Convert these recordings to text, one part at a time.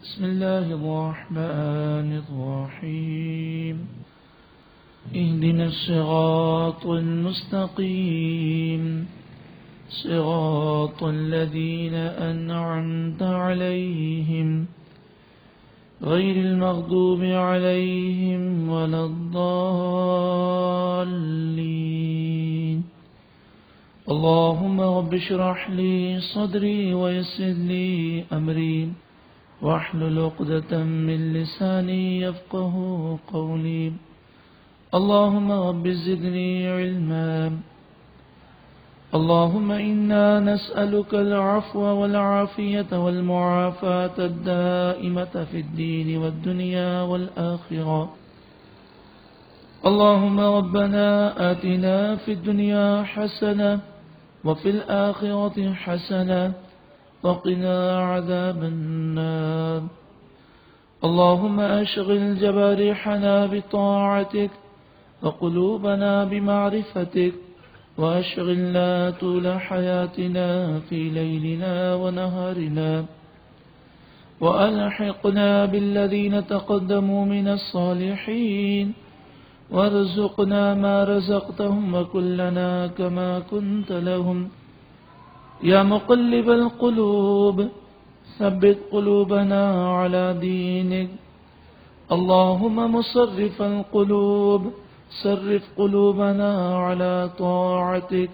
بسم الله الرحمن الرحيم اهدنا الصراط المستقيم صراط الذين أنعمت عليهم غير المغضوب عليهم ولا الضالين اللهم رب اشرح لي صدري ويسر لي أمري واحلل عقدة من لساني يفقه قولي اللهم رب زدني علما اللهم إنا نسألك العفو والعافية والمعافاة الدائمة في الدين والدنيا والآخرة اللهم ربنا آتنا في الدنيا حسنة وفي الآخرة حسنة وقنا عذاب النار اللهم أشغل جوارحنا بطاعتك وقلوبنا بمعرفتك وأشغلنا طول حياتنا في ليلنا ونهارنا وألحقنا بالذين تقدموا من الصالحين وارزقنا ما رزقتهم وكلنا كما كنت لهم يا مقلب القلوب ثبت قلوبنا على دينك اللهم مصرف القلوب صرف قلوبنا على طاعتك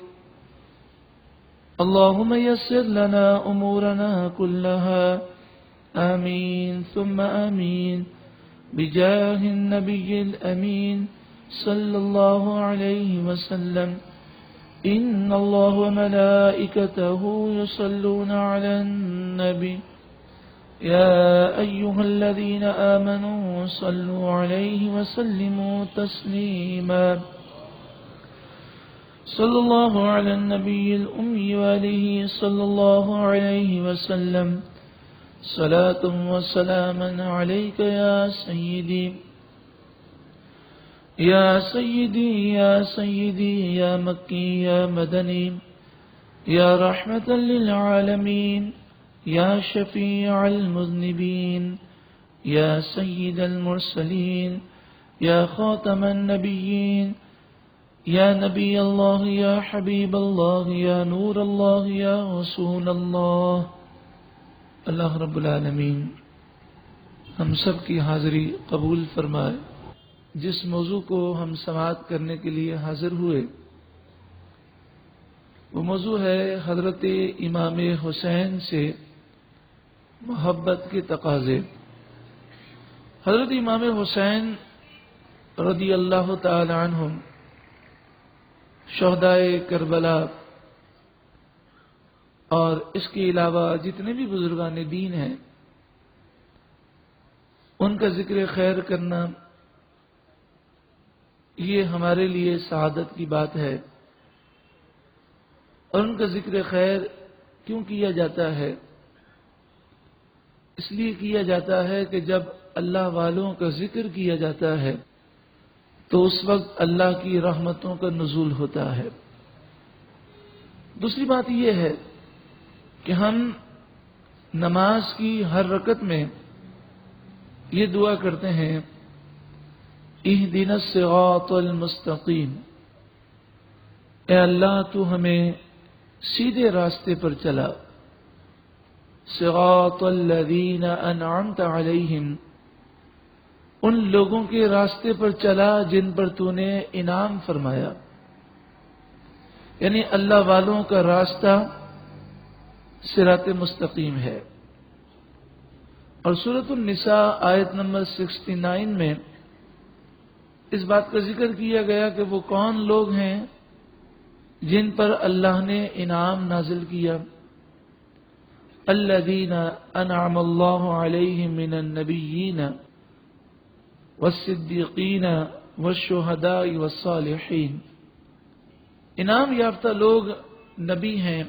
اللهم يسر لنا أمورنا كلها آمين ثم آمين بجاه النبي الأمين صلى الله عليه وسلم إن الله وملائكته يصلون على النبي يا أيها الذين آمنوا صلوا عليه وسلموا تسليما صلى الله على النبي الأمي وآله صلى الله عليه وسلم صلاة وسلاما عليك يا سيدي يا سيدي يا سيدي يا مكي يا مدني يا رحمة للعالمين يا شفيع المذنبين يا سيد المرسلين يا خاتم النبيين يا نبي الله يا حبيب الله يا نور الله يا رسول الله اللہ رب العالمین ہم سب کی حاضری قبول فرمائے۔ جس موضوع کو ہم سماعت کرنے کے لیے حاضر ہوئے وہ موضوع ہے حضرت امام حسین سے محبت کے تقاضے۔ حضرت امام حسین رضی اللہ تعالی عنہم شہدائے کربلا اور اس کے علاوہ جتنے بھی بزرگان دین ہیں ان کا ذکر خیر کرنا یہ ہمارے لیے سعادت کی بات ہے۔ اور ان کا ذکر خیر کیوں کیا جاتا ہے؟ اس لیے کیا جاتا ہے کہ جب اللہ والوں کا ذکر کیا جاتا ہے تو اس وقت اللہ کی رحمتوں کا نزول ہوتا ہے۔ دوسری بات یہ ہے کہ ہم نماز کی ہر رکعت میں یہ دعا کرتے ہیں اہدنا الصراط المستقیم، اے اللہ تو ہمیں سیدھے راستے پر چلا، صراط الذین انعمت علیہم، ان لوگوں کے راستے پر چلا جن پر تو نے انعام فرمایا، یعنی اللہ والوں کا راستہ صراط مستقیم ہے۔ اور سورۃ النساء آیت نمبر 69 میں اس بات کا ذکر کیا گیا کہ وہ کون لوگ ہیں جن پر اللہ نے انعام نازل کیا، الذین انعم اللہ علیہم من النبیین والصدیقین والشہداء والصالحین۔ انعام یافتہ لوگ نبی ہیں،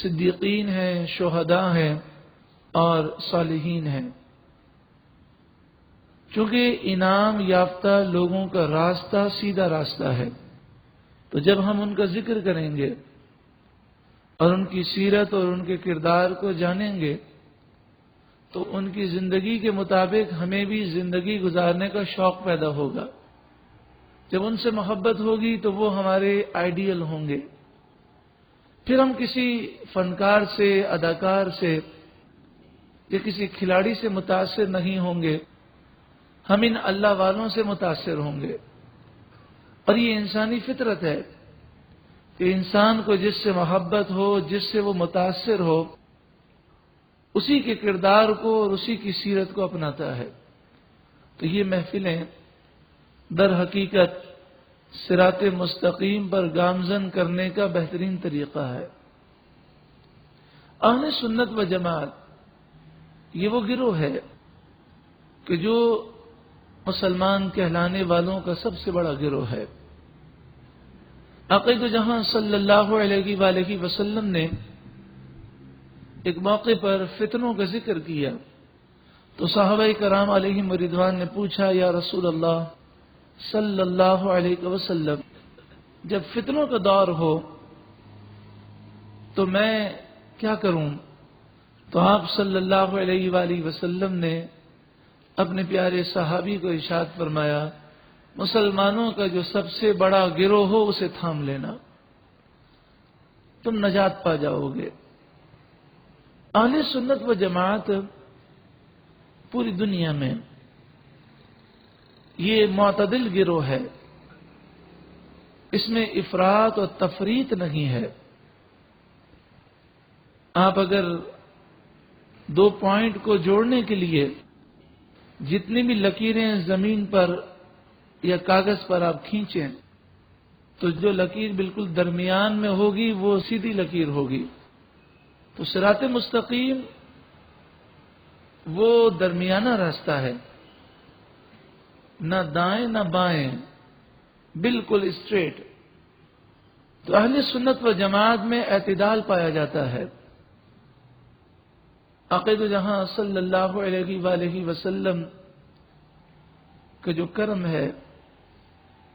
صدیقین ہیں، شہداء ہیں اور صالحین ہیں۔ چونکہ انعام یافتہ لوگوں کا راستہ سیدھا راستہ ہے تو جب ہم ان کا ذکر کریں گے اور ان کی سیرت اور ان کے کردار کو جانیں گے تو ان کی زندگی کے مطابق ہمیں بھی زندگی گزارنے کا شوق پیدا ہوگا. جب ان سے محبت ہوگی تو وہ ہمارے آئیڈیل ہوں گے. پھر ہم کسی فنکار سے، اداکار سے یا کسی کھلاڑی سے متاثر نہیں ہوں گے، ہم ان اللہ والوں سے متاثر ہوں گے. اور یہ انسانی فطرت ہے کہ انسان کو جس سے محبت ہو، جس سے وہ متاثر ہو، اسی کے کردار کو اور اسی کی سیرت کو اپناتا ہے. تو یہ محفلیں در حقیقت صراط مستقیم پر گامزن کرنے کا بہترین طریقہ ہے. اہل سنت و جماعت یہ وہ گروہ ہے کہ جو مسلمان کہلانے والوں کا سب سے بڑا گروہ ہے. آقا دو جہاں صلی اللہ علیہ وآلہ وسلم نے ایک موقع پر فتنوں کا ذکر کیا تو صحابہ کرام علیہم رضوان نے پوچھا، یا رسول اللہ صلی اللہ علیہ وسلم، جب فتنوں کا دور ہو تو میں کیا کروں؟ تو آپ صلی اللہ علیہ وآلہ وسلم نے اپنے پیارے صحابی کو ارشاد فرمایا، مسلمانوں کا جو سب سے بڑا گروہ ہو اسے تھام لینا، تم نجات پا جاؤ گے. اہل سنت و جماعت پوری دنیا میں یہ معتدل گروہ ہے، اس میں افراط اور تفریط نہیں ہے. آپ اگر 2 پوائنٹ کو جوڑنے کے لیے جتنی بھی لکیریں زمین پر یا کاغذ پر آپ کھینچیں تو جو لکیر بالکل درمیان میں ہوگی وہ سیدھی لکیر ہوگی. تو صراط مستقیم وہ درمیانہ راستہ ہے، نہ دائیں نہ بائیں، بالکل اسٹریٹ. تو اہل سنت و جماعت میں اعتدال پایا جاتا ہے. آقا دو جہاں صلی اللہ علیہ وآلہ وسلم کا جو کرم ہے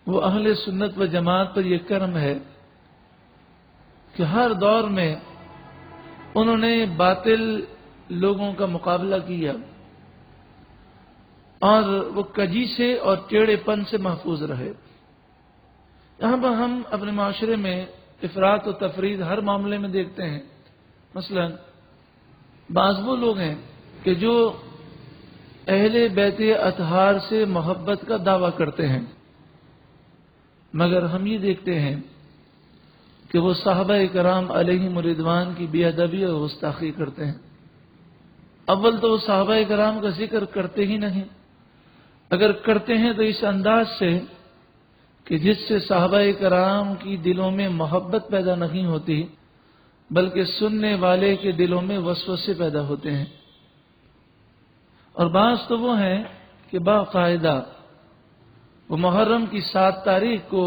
وہ اہل سنت و جماعت پر یہ کرم ہے کہ ہر دور میں انہوں نے باطل لوگوں کا مقابلہ کیا اور وہ کجی سے اور ٹیڑھے پن سے محفوظ رہے. یہاں پر ہم اپنے معاشرے میں افراط و تفرید ہر معاملے میں دیکھتے ہیں. مثلا بعض وہ لوگ ہیں کہ جو اہل بیت اطہار سے محبت کا دعویٰ کرتے ہیں، مگر ہم یہ دیکھتے ہیں کہ وہ صحابہ کرام علیہم رضوان کی بے ادبی اور گستاخی کرتے ہیں. اول تو وہ صحابہ کرام کا ذکر کرتے ہی نہیں، اگر کرتے ہیں تو اس انداز سے کہ جس سے صحابہ کرام کی دلوں میں محبت پیدا نہیں ہوتی بلکہ سننے والے کے دلوں میں وسوسے پیدا ہوتے ہیں. اور بعض تو وہ ہیں کہ باقاعدہ وہ محرم کی 7 تاریخ کو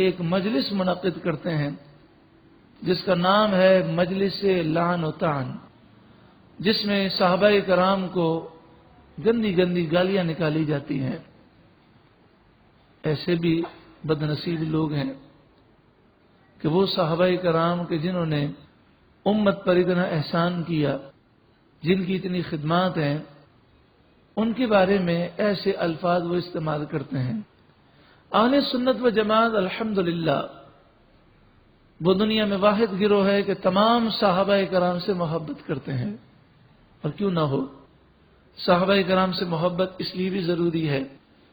ایک مجلس منعقد کرتے ہیں جس کا نام ہے مجلس لعن و طعن، جس میں صحابہ کرام کو گندی گندی گالیاں نکالی جاتی ہیں. ایسے بھی بدنصیب لوگ ہیں کہ وہ صحابہ کرام کے جنہوں نے امت پر اتنا احسان کیا، جن کی اتنی خدمات ہیں، ان کے بارے میں ایسے الفاظ وہ استعمال کرتے ہیں. اہل سنت و جماعت الحمدللہ وہ دنیا میں واحد گروہ ہے کہ تمام صحابہ کرام سے محبت کرتے ہیں. اور کیوں نہ ہو، صحابہ کرام سے محبت اس لیے بھی ضروری ہے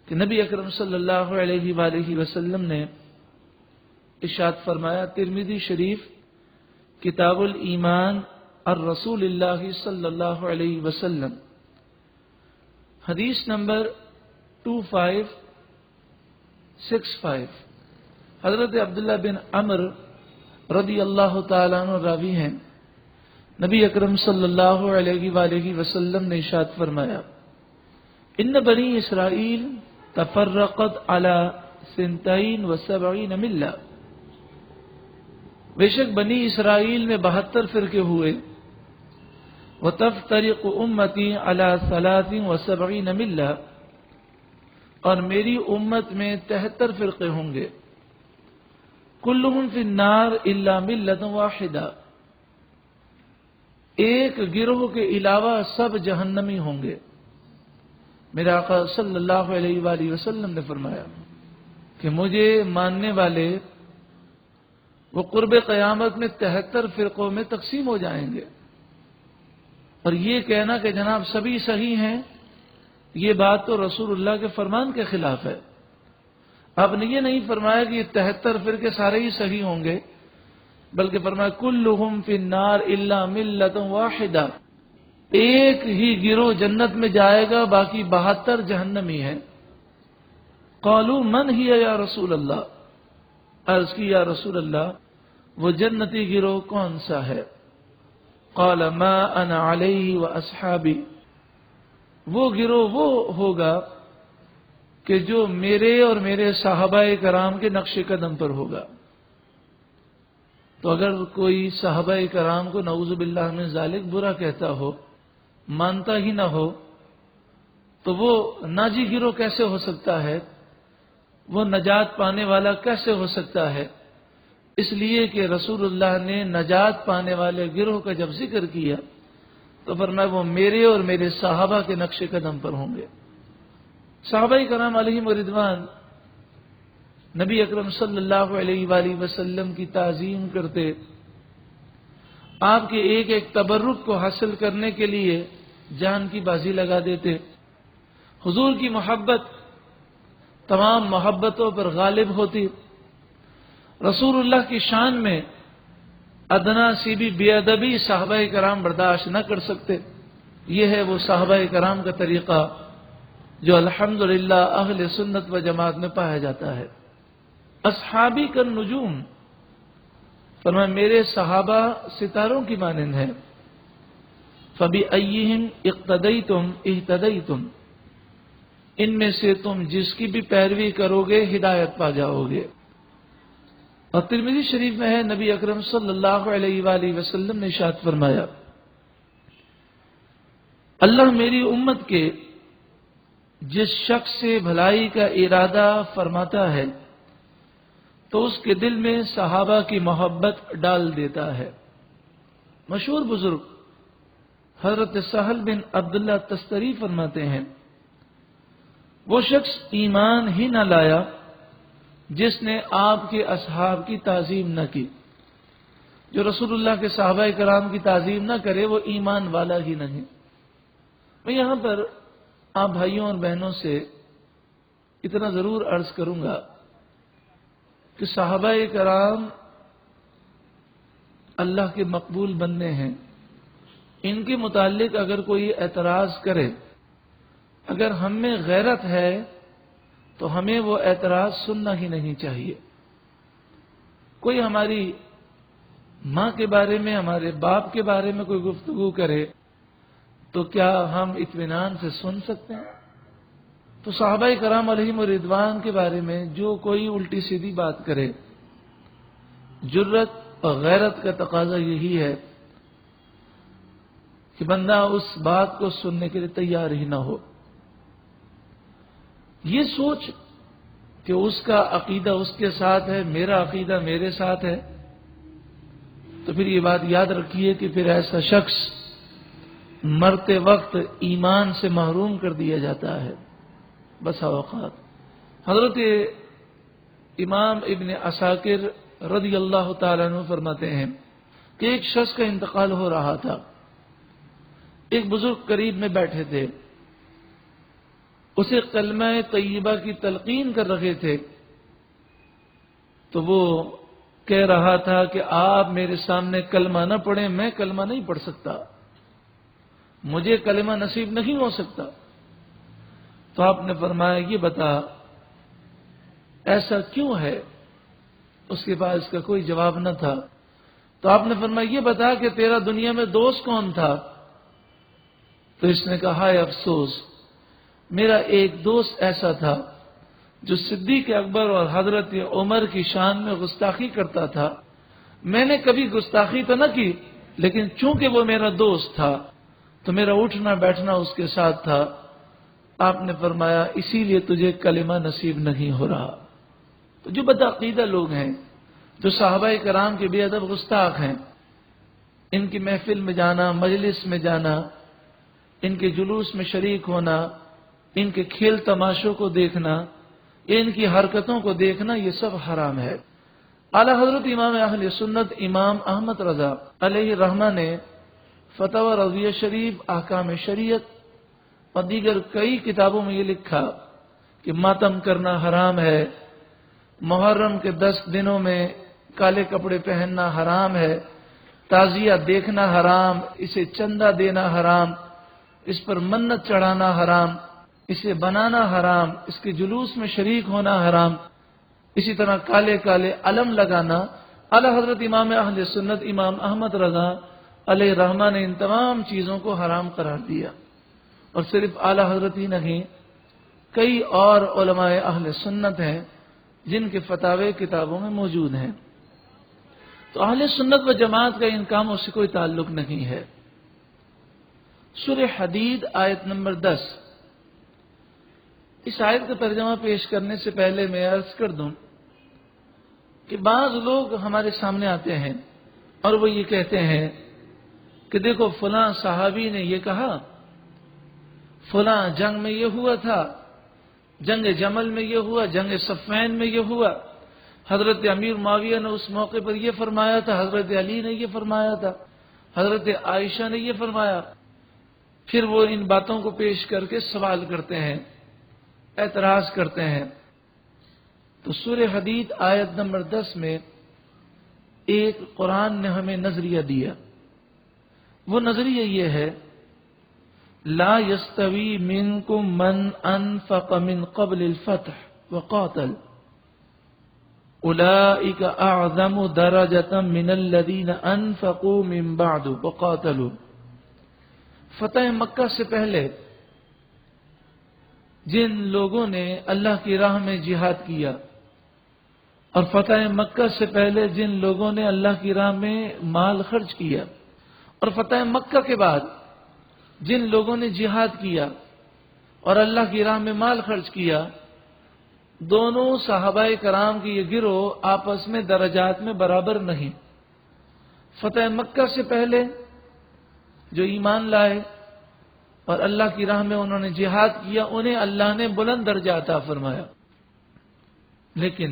کہ نبی اکرم صلی اللہ علیہ وآلہ وسلم نے ارشاد فرمایا، ترمذی شریف کتاب الایمان الرسول اللہ صلی اللہ علیہ وسلم، حدیث نمبر 2565، حضرت عبداللہ بن عمر رضی اللہ تعالیٰ عنہ راوی ہیں. نبی اکرم صلی اللہ علیہ وآلہ وسلم نے ارشاد فرمایا، ان بنی اسرائیل تفرقت علی 72 ملہ، بے شک بنی اسرائیل میں 72 فرقے ہوئے. وتفترق امتی علی 73 ملہ، اور میری امت میں 73 فرقے ہوں گے. کلہم فی النار الا ملۃ واحدہ، ایک گروہ کے علاوہ سب جہنمی ہوں گے۔ میرے آقا صلی اللہ علیہ وآلہ وسلم نے فرمایا کہ مجھے ماننے والے وہ قرب قیامت میں 73 فرقوں میں تقسیم ہو جائیں گے۔ اور یہ کہنا کہ جناب سبھی صحیح ہیں، یہ بات تو رسول اللہ کے فرمان کے خلاف ہے۔ آپ نے یہ نہیں فرمایا کہ یہ 73 فرقے سارے ہی صحیح ہوں گے، بلکہ فرمایا کلہم فی النار الا ملۃ واحدہ، ایک ہی گروہ جنت میں جائے گا، باقی 72 جہنمی ہیں۔ قالوا من ہی یا رسول اللہ، عرض کی یا رسول اللہ وہ جنتی گروہ کون سا ہے؟ قال ما انا علیہ واصحابی، وہ گروہ وہ ہوگا کہ جو میرے اور میرے صحابہ کرام کے نقش قدم پر ہوگا۔ تو اگر کوئی صحابہ کرام کو نعوذ باللہ من ذالک برا کہتا ہو، مانتا ہی نہ ہو، تو وہ ناجی گروہ کیسے ہو سکتا ہے؟ وہ نجات پانے والا کیسے ہو سکتا ہے؟ اس لیے کہ رسول اللہ نے نجات پانے والے گروہ کا جب ذکر کیا تو فرمایا وہ میرے اور میرے صحابہ کے نقش قدم پر ہوں گے۔ صحابہ کرام علیہم رضوان نبی اکرم صلی اللہ علیہ وآلہ وسلم کی تعظیم کرتے، آپ کے ایک ایک تبرک کو حاصل کرنے کے لیے جان کی بازی لگا دیتے۔ حضور کی محبت تمام محبتوں پر غالب ہوتی۔ رسول اللہ کی شان میں ادنا سی بھی بے ادبی صحابہ کرام برداشت نہ کر سکتے۔ یہ ہے وہ صحابہ کرام کا طریقہ جو الحمدللہ اہل سنت و جماعت میں پایا جاتا ہے۔ اصحابی کا نجوم، فرمایا میرے صحابہ ستاروں کی مانند ہیں۔ فَبِأَيِّهِمْ اقْتَدَيْتُمْ اهْتَدَيْتُمْ، ان میں سے تم جس کی بھی پیروی کرو گے ہدایت پا جاؤ گے۔ اور ترمذی شریف میں ہے نبی اکرم صلی اللہ علیہ وآلہ وسلم نے ارشاد فرمایا اللہ میری امت کے جس شخص سے بھلائی کا ارادہ فرماتا ہے تو اس کے دل میں صحابہ کی محبت ڈال دیتا ہے۔ مشہور بزرگ حضرت سہل بن عبداللہ تستری فرماتے ہیں وہ شخص ایمان ہی نہ لایا جس نے آپ کے اصحاب کی تعظیم نہ کی۔ جو رسول اللہ کے صحابہ کرام کی تعظیم نہ کرے وہ ایمان والا ہی نہیں۔ میں یہاں پر آپ بھائیوں اور بہنوں سے اتنا ضرور عرض کروں گا کہ صحابہ کرام اللہ کے مقبول بندے ہیں۔ ان کے متعلق اگر کوئی اعتراض کرے، اگر ہم میں غیرت ہے تو ہمیں وہ اعتراض سننا ہی نہیں چاہیے۔ کوئی ہماری ماں کے بارے میں، ہمارے باپ کے بارے میں کوئی گفتگو کرے تو کیا ہم اطمینان سے سن سکتے ہیں؟ تو صحابہ کرام علیہم رضوان کے بارے میں جو کوئی الٹی سیدھی بات کرے، جرت اور غیرت کا تقاضا یہی ہے کہ بندہ اس بات کو سننے کے لیے تیار ہی نہ ہو۔ یہ سوچ کہ اس کا عقیدہ اس کے ساتھ ہے، میرا عقیدہ میرے ساتھ ہے، تو پھر یہ بات یاد رکھیے کہ پھر ایسا شخص مرتے وقت ایمان سے محروم کر دیا جاتا ہے۔ بسا اوقات حضرت امام ابن عساکر رضی اللہ تعالیٰ عنہ فرماتے ہیں کہ ایک شخص کا انتقال ہو رہا تھا، ایک بزرگ قریب میں بیٹھے تھے، اسے کلمہ طیبہ کی تلقین کر رہے تھے، تو وہ کہہ رہا تھا کہ آپ میرے سامنے کلمہ نہ پڑھیں، میں کلمہ نہیں پڑھ سکتا، مجھے کلمہ نصیب نہیں ہو سکتا۔ تو آپ نے فرمایا یہ بتا ایسا کیوں ہے؟ اس کے بعد اس کا کوئی جواب نہ تھا۔ تو آپ نے فرمایا یہ بتا کہ تیرا دنیا میں دوست کون تھا؟ تو اس نے کہا ہے افسوس، میرا ایک دوست ایسا تھا جو صدیق اکبر اور حضرت عمر کی شان میں گستاخی کرتا تھا۔ میں نے کبھی گستاخی تو نہ کی، لیکن چونکہ وہ میرا دوست تھا تو میرا اٹھنا بیٹھنا اس کے ساتھ تھا۔ آپ نے فرمایا اسی لیے تجھے کلمہ نصیب نہیں ہو رہا۔ تو جو بدعقیدہ لوگ ہیں، جو صحابہ کرام کے بے ادب گستاخ ہیں، ان کی محفل میں جانا، مجلس میں جانا، ان کے جلوس میں شریک ہونا، ان کے کھیل تماشوں کو دیکھنا، ان کی حرکتوں کو دیکھنا، یہ سب حرام ہے۔ اعلی حضرت امام اہل سنت امام احمد رضا علیہ الرحمہ نے فتاوی رضویہ شریف، احکام شریعت اور دیگر کئی کتابوں میں یہ لکھا کہ ماتم کرنا حرام ہے، محرم کے 10 دنوں میں کالے کپڑے پہننا حرام ہے، تعزیہ دیکھنا حرام، اسے چندہ دینا حرام، اس پر منت چڑھانا حرام، اسے بنانا حرام، اس کے جلوس میں شریک ہونا حرام، اسی طرح کالے کالے علم لگانا۔ اعلی حضرت امام اہل سنت امام احمد رضا علیہ الرحمہ نے ان تمام چیزوں کو حرام قرار دیا، اور صرف اعلی حضرت ہی نہیں، کئی اور علماء اہل سنت ہیں جن کے فتاوے کتابوں میں موجود ہیں۔ تو اہل سنت و جماعت کا ان کاموں سے کوئی تعلق نہیں ہے۔ سورہ حدید آیت نمبر 10، اس آیت کا ترجمہ پیش کرنے سے پہلے میں عرض کر دوں کہ بعض لوگ ہمارے سامنے آتے ہیں اور وہ یہ کہتے ہیں کہ دیکھو فلاں صحابی نے یہ کہا، فلاں جنگ میں یہ ہوا تھا، جنگ جمل میں یہ ہوا، جنگ صفین میں یہ ہوا، حضرت امیر معاویہ نے اس موقع پر یہ فرمایا تھا، حضرت علی نے یہ فرمایا تھا، حضرت عائشہ نے یہ فرمایا۔ پھر وہ ان باتوں کو پیش کر کے سوال کرتے ہیں، اعتراض کرتے ہیں۔ تو سورہ حدید آیت نمبر 10 میں ایک قرآن نے ہمیں نظریہ دیا، وہ نظریہ یہ ہے، لا يستوی منکم من انفق من قبل الفتح وقاتل اولئک اعظم درجة من الذین انفقوا من بعد وقاتلوا۔ فتح مکہ سے پہلے جن لوگوں نے اللہ کی راہ میں جہاد کیا، اور فتح مکہ سے پہلے جن لوگوں نے اللہ کی راہ میں مال خرچ کیا، اور فتح مکہ کے بعد جن لوگوں نے جہاد کیا اور اللہ کی راہ میں مال خرچ کیا، دونوں صحابہ کرام کی یہ گروہ آپس میں درجات میں برابر نہیں۔ فتح مکہ سے پہلے جو ایمان لائے اور اللہ کی راہ میں انہوں نے جہاد کیا، انہیں اللہ نے بلند درجہ عطا فرمایا، لیکن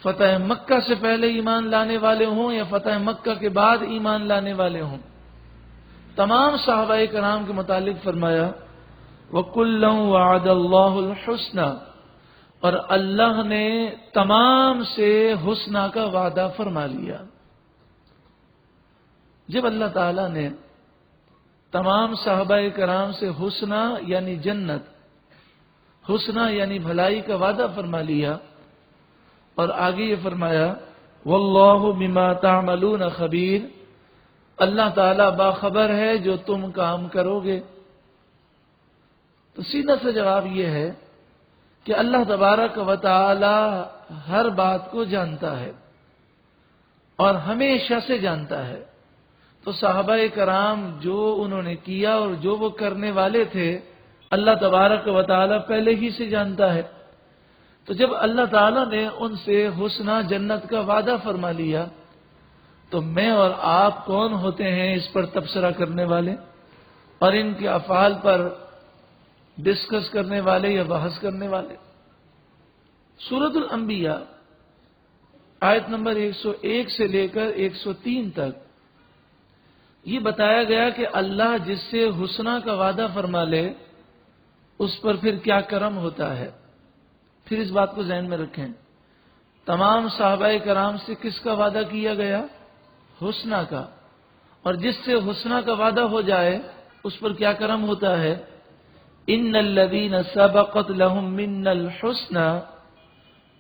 فتح مکہ سے پہلے ایمان لانے والے ہوں یا فتح مکہ کے بعد ایمان لانے والے ہوں، تمام صحابہ کرام کے متعلق فرمایا وَكُلًّا وَعَدَ اللَّهُ الْحُسْنَى، اور اللہ نے تمام سے حسنہ کا وعدہ فرما لیا۔ جب اللہ تعالیٰ نے تمام صحابہ کرام سے حسنہ یعنی جنت، حسنہ یعنی بھلائی کا وعدہ فرما لیا، اور آگے یہ فرمایا وَاللَّهُ بِمَا تَعْمَلُونَ خَبِيرٌ، اللہ تعالیٰ باخبر ہے جو تم کام کرو گے۔ تو سیدھا سا جواب یہ ہے کہ اللہ تبارک و تعالی ہر بات کو جانتا ہے اور ہمیشہ سے جانتا ہے۔ تو صحابہ کرام جو انہوں نے کیا اور جو وہ کرنے والے تھے، اللہ تبارک و تعالی پہلے ہی سے جانتا ہے۔ تو جب اللہ تعالیٰ نے ان سے حسنہ جنت کا وعدہ فرما لیا، تو میں اور آپ کون ہوتے ہیں اس پر تبصرہ کرنے والے اور ان کے افعال پر ڈسکس کرنے والے یا بحث کرنے والے؟ سورۃ الانبیاء آیت نمبر 101 سے لے کر 103 تک یہ بتایا گیا کہ اللہ جس سے حسنہ کا وعدہ فرما لے اس پر پھر کیا کرم ہوتا ہے۔ پھر اس بات کو ذہن میں رکھیں، تمام صحابہ کرام سے کس کا وعدہ کیا گیا؟ حسنہ کا، اور جس سے حسنہ کا وعدہ ہو جائے اس پر کیا کرم ہوتا ہے؟ ان الذین سبقت لهم منا الحسنى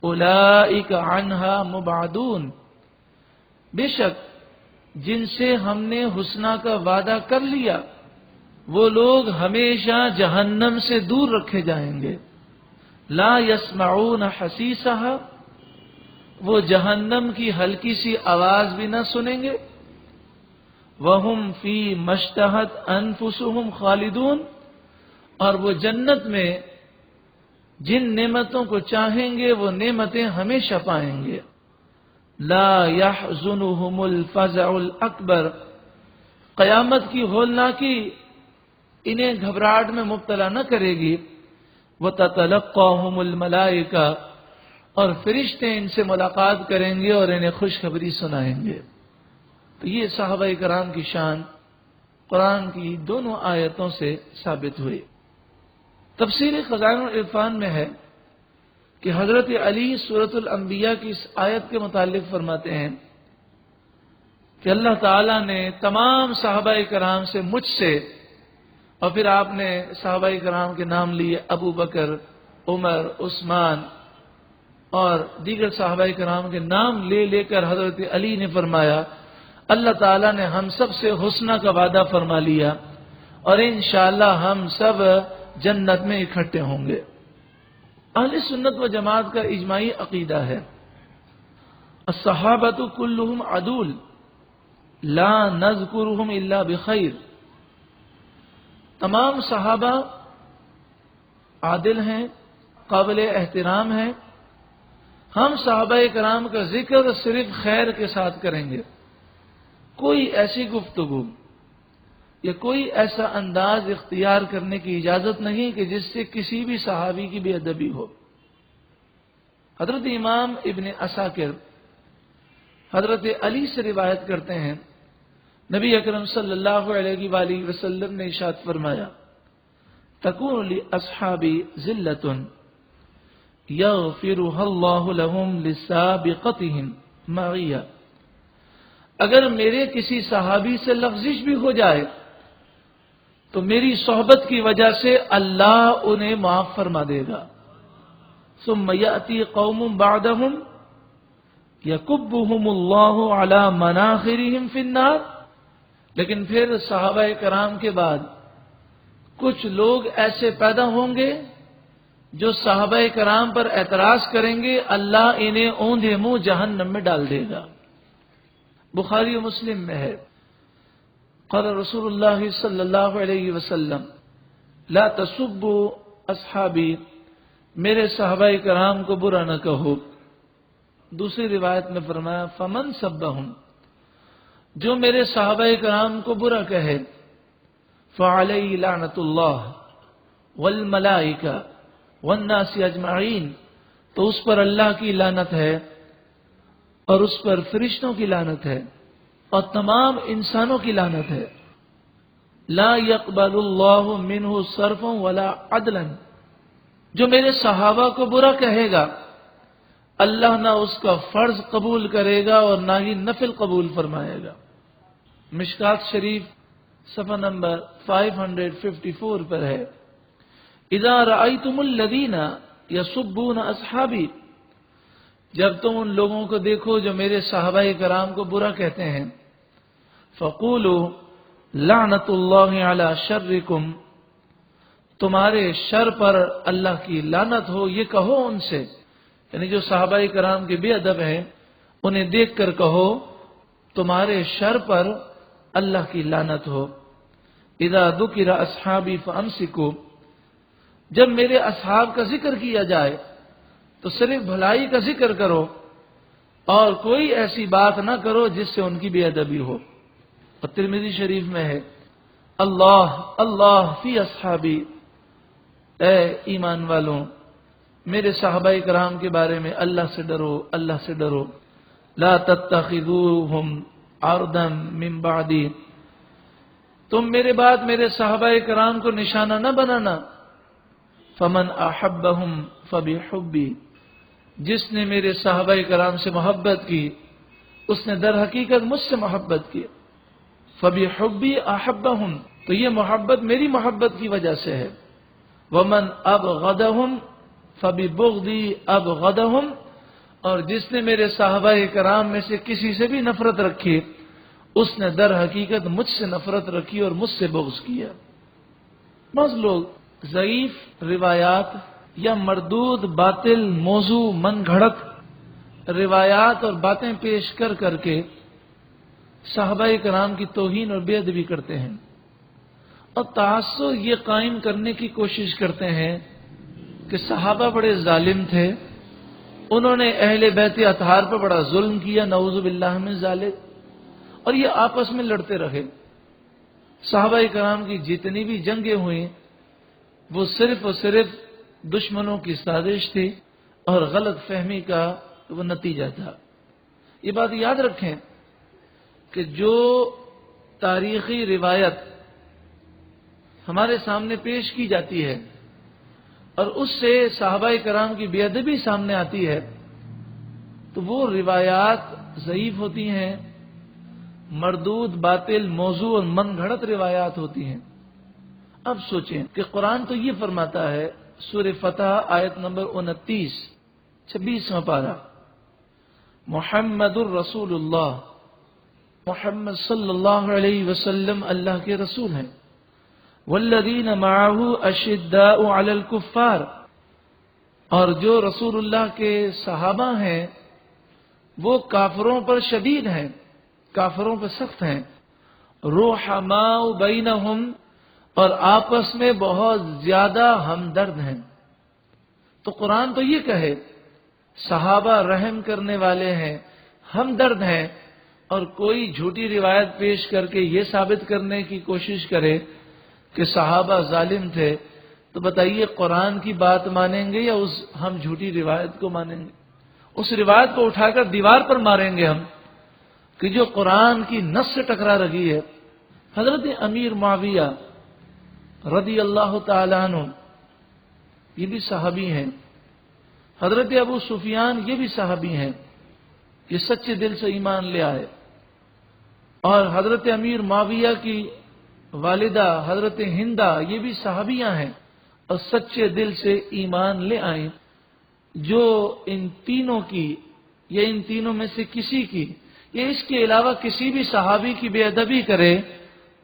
اولئک عنها مبعدون، بے شک جن سے ہم نے حسنہ کا وعدہ کر لیا وہ لوگ ہمیشہ جہنم سے دور رکھے جائیں گے۔ لا يسمعون حسیسها، وہ جہنم کی ہلکی سی آواز بھی نہ سنیں گے۔ وَهُمْ فِي مَا اشْتَهَتْ أَنفُسُهُمْ خَالِدُونَ، اور وہ جنت میں جن نعمتوں کو چاہیں گے وہ نعمتیں ہمیشہ پائیں گے۔ لا يحزنهم الفزع الاکبر، قیامت کی ہولناکی انہیں گھبراہٹ میں مبتلا نہ کرے گی. وَتَتَلَقَّاهُمُ الْمَلَائِكَةُ اور فرشتے ان سے ملاقات کریں گے اور انہیں خوشخبری سنائیں گے. تو یہ صحابہ کرام کی شان قرآن کی دونوں آیتوں سے ثابت ہوئی. تفسیر خزائن العرفان میں ہے کہ حضرت علی سورۃ الانبیاء کی اس آیت کے متعلق فرماتے ہیں کہ اللہ تعالیٰ نے تمام صحابہ کرام سے مجھ سے، اور پھر آپ نے صحابہ کرام کے نام لیے، ابو بکر، عمر، عثمان اور دیگر صحابہ کرام کے نام لے لے کر حضرت علی نے فرمایا اللہ تعالیٰ نے ہم سب سے حسنہ کا وعدہ فرما لیا اور انشاءاللہ ہم سب جنت میں اکٹھے ہوں گے. اہل سنت و جماعت کا اجماعی عقیدہ ہے الصحابۃ کلہم عدول لا نذکرہم الا بخیر. تمام صحابہ عادل ہیں، قابل احترام ہیں. ہم صحابہ کرام کا ذکر صرف خیر کے ساتھ کریں گے. کوئی ایسی گفتگو یا کوئی ایسا انداز اختیار کرنے کی اجازت نہیں کہ جس سے کسی بھی صحابی کی بے ادبی ہو. حضرت امام ابن عساکر حضرت علی سے روایت کرتے ہیں نبی اکرم صلی اللہ علیہ وآلہ وسلم نے ارشاد فرمایا تکون لاصحابی ذلۃ یغفرها اللہ لهم لسابقتهم معیہ. اگر میرے کسی صحابی سے لغزش بھی ہو جائے تو میری صحبت کی وجہ سے اللہ انہیں معاف فرما دے گا. ثم یأتی قوم بعدهم یکبهم اللہ علی مناخرهم فی النار. لیکن پھر صحابہ کرام کے بعد کچھ لوگ ایسے پیدا ہوں گے جو صحابہ کرام پر اعتراض کریں گے، اللہ انہیں اوندھے منہ جہنم میں ڈال دے گا. بخاری و مسلم میں ہے قال رسول اللہ صلی اللہ علیہ وسلم لا تسبوا اصحابی، میرے صحابہ کرام کو برا نہ کہو. دوسری روایت میں فرمایا فمن سبہم، جو میرے صحابہ کرام کو برا کہے فعلیہ لعنت اللہ والملائکہ والناس اجمعین، تو اس پر اللہ کی لعنت ہے اور اس پر فرشتوں کی لعنت ہے اور تمام انسانوں کی لعنت ہے. لا يقبل اللہ منہ صرفا ولا عدلا، جو میرے صحابہ کو برا کہے گا اللہ نہ اس کا فرض قبول کرے گا اور نہ ہی نفل قبول فرمائے گا. مشکات شریف صفحہ نمبر 554 پر ہے اذا رأیتم الذین یسبون اصحابی، جب تم ان لوگوں کو دیکھو جو میرے صحابہ کرام کو برا کہتے ہیں فقولوا لعنت اللہ علی شرکم، تمہارے شر پر اللہ کی لعنت ہو، یہ کہو ان سے، یعنی جو صحابہ کرام کے بے ادب ہیں انہیں دیکھ کر کہو تمہارے شر پر اللہ کی لعنت ہو. اذا ذکر اصحابی فامسکوا، جب میرے اصحاب کا ذکر کیا جائے تو صرف بھلائی کا ذکر کرو اور کوئی ایسی بات نہ کرو جس سے ان کی بے ادبی ہو. اور ترمذی شریف میں ہے اللہ اللہ فی اصحابی، اے ایمان والوں میرے صحابہ کرام کے بارے میں اللہ سے ڈرو، اللہ سے ڈرو. لا تتخذوهم عرضا من بعدی، تم میرے بعد میرے صحابہ کرام کو نشانہ نہ بنانا. فمن احبهم فبحبی، جس نے میرے صحابہ کرام سے محبت کی اس نے در حقیقت مجھ سے محبت کی. فبحبی احبهم، تو یہ محبت میری محبت کی وجہ سے ہے. ومن ابغضهم فببغضی ابغضهم، اور جس نے میرے صحابہ کرام میں سے کسی سے بھی نفرت رکھی اس نے در حقیقت مجھ سے نفرت رکھی اور مجھ سے بغض کیا. بعض لوگ ضعیف روایات یا مردود باطل موضوع من گھڑت روایات اور باتیں پیش کر کر کے صحابہ کرام کی توہین اور بے ادبی کرتے ہیں اور تعصب یہ قائم کرنے کی کوشش کرتے ہیں کہ صحابہ بڑے ظالم تھے، انہوں نے اہل بیت اطہار پر بڑا ظلم کیا، نعوذ باللہ من ذالک، اور یہ آپس میں لڑتے رہے. صحابہ کرام کی جتنی بھی جنگیں ہوئیں وہ صرف اور صرف دشمنوں کی سازش تھی اور غلط فہمی کا وہ نتیجہ تھا۔ یہ بات یاد رکھیں کہ جو تاریخی روایت ہمارے سامنے پیش کی جاتی ہے اور اس سے صحابہ کرام کی بے ادبی سامنے آتی ہے تو وہ روایات ضعیف ہوتی ہیں، مردود، باطل، موضوع اور من گھڑت روایات ہوتی ہیں۔ اب سوچیں کہ قرآن تو یہ فرماتا ہے، سورہ فتح آیت نمبر 29، 26واں پارہ، محمد الرسول اللہ، محمد صلی اللہ علیہ وسلم اللہ کے رسول ہیں، والذین معہ اشداء علی الکفار، اور جو رسول اللہ کے صحابہ ہیں وہ کافروں پر شدید ہیں، کافروں پر سخت ہیں، رحماء بینہم، اور آپس میں بہت زیادہ ہمدرد ہیں۔ تو قرآن تو یہ کہے صحابہ رحم کرنے والے ہیں، ہمدرد ہیں، اور کوئی جھوٹی روایت پیش کر کے یہ ثابت کرنے کی کوشش کرے کہ صحابہ ظالم تھے، تو بتائیے قرآن کی بات مانیں گے یا ہم جھوٹی روایت کو مانیں گے؟ اس روایت کو اٹھا کر دیوار پر ماریں گے ہم کہ جو قرآن کی نص سے ٹکرا رہی ہے۔ حضرت امیر معاویہ رضی اللہ تعالیٰ عنہ یہ بھی صحابی ہیں، حضرت ابو سفیان یہ بھی صحابی ہیں، یہ سچے دل سے ایمان لے آئے، اور حضرت امیر معاویہ کی والدہ حضرت ہندہ یہ بھی صحابیاں ہیں اور سچے دل سے ایمان لے آئیں۔ جو ان تینوں کی یا ان تینوں میں سے کسی کی یا اس کے علاوہ کسی بھی صحابی کی بے ادبی کرے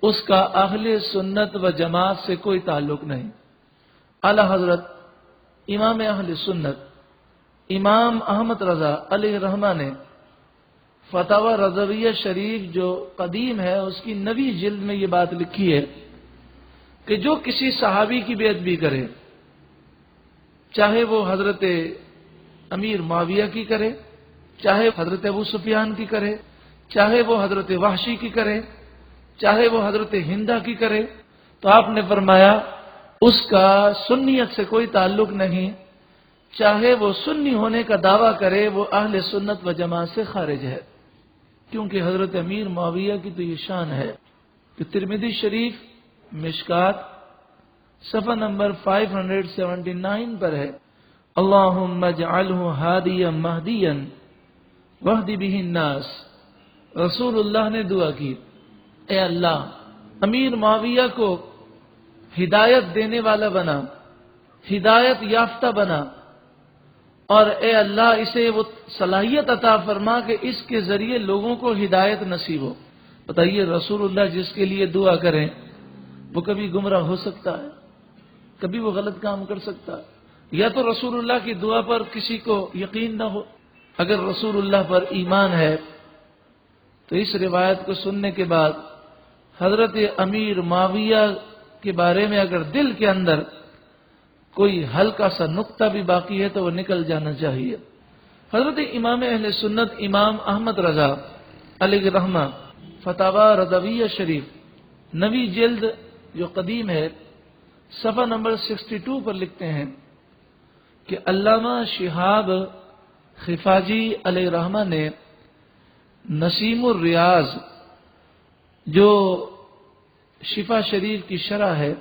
اس کا اہل سنت و جماعت سے کوئی تعلق نہیں۔ اعلی حضرت امام اہل سنت امام احمد رضا علیہ رحمہ نے فتاوی رضویہ شریف جو قدیم ہے اس کی 9ویں جلد میں یہ بات لکھی ہے کہ جو کسی صحابی کی بے ادبی کرے، چاہے وہ حضرت امیر معاویہ کی کرے، چاہے حضرت ابو سفیان کی کرے، چاہے وہ حضرت وحشی کی کرے، چاہے وہ حضرت ہندہ کی کرے، تو آپ نے فرمایا اس کا سنیت سے کوئی تعلق نہیں، چاہے وہ سنی ہونے کا دعویٰ کرے وہ اہل سنت و جماعت سے خارج ہے۔ کیونکہ حضرت امیر معاویہ کی تو یہ شان ہے کہ ترمذی شریف مشکات صفحہ نمبر 579 پر ہے، اللہم اجعلہ ہادیا مہدیا واہد بہ الناس۔ رسول اللہ نے دعا کی، اے اللہ امیر معاویہ کو ہدایت دینے والا بنا، ہدایت یافتہ بنا، اور اے اللہ اسے وہ صلاحیت عطا فرما کہ اس کے ذریعے لوگوں کو ہدایت نصیب ہو۔ بتائیے رسول اللہ جس کے لیے دعا کریں وہ کبھی گمراہ ہو سکتا ہے؟ کبھی وہ غلط کام کر سکتا ہے؟ یا تو رسول اللہ کی دعا پر کسی کو یقین نہ ہو۔ اگر رسول اللہ پر ایمان ہے تو اس روایت کو سننے کے بعد حضرت امیر معاویہ کے بارے میں اگر دل کے اندر کوئی ہلکا سا نقطہ بھی باقی ہے تو وہ نکل جانا چاہیے۔ حضرت امام اہل سنت امام احمد رضا علیہ رحمہ فتاوی رضویہ شریف 9ویں جلد جو قدیم ہے صفحہ نمبر 62 پر لکھتے ہیں کہ علامہ شہاب خفاجی علیہ رحمہ نے نسیم الریاض جو شفا شریف کی شرح ہے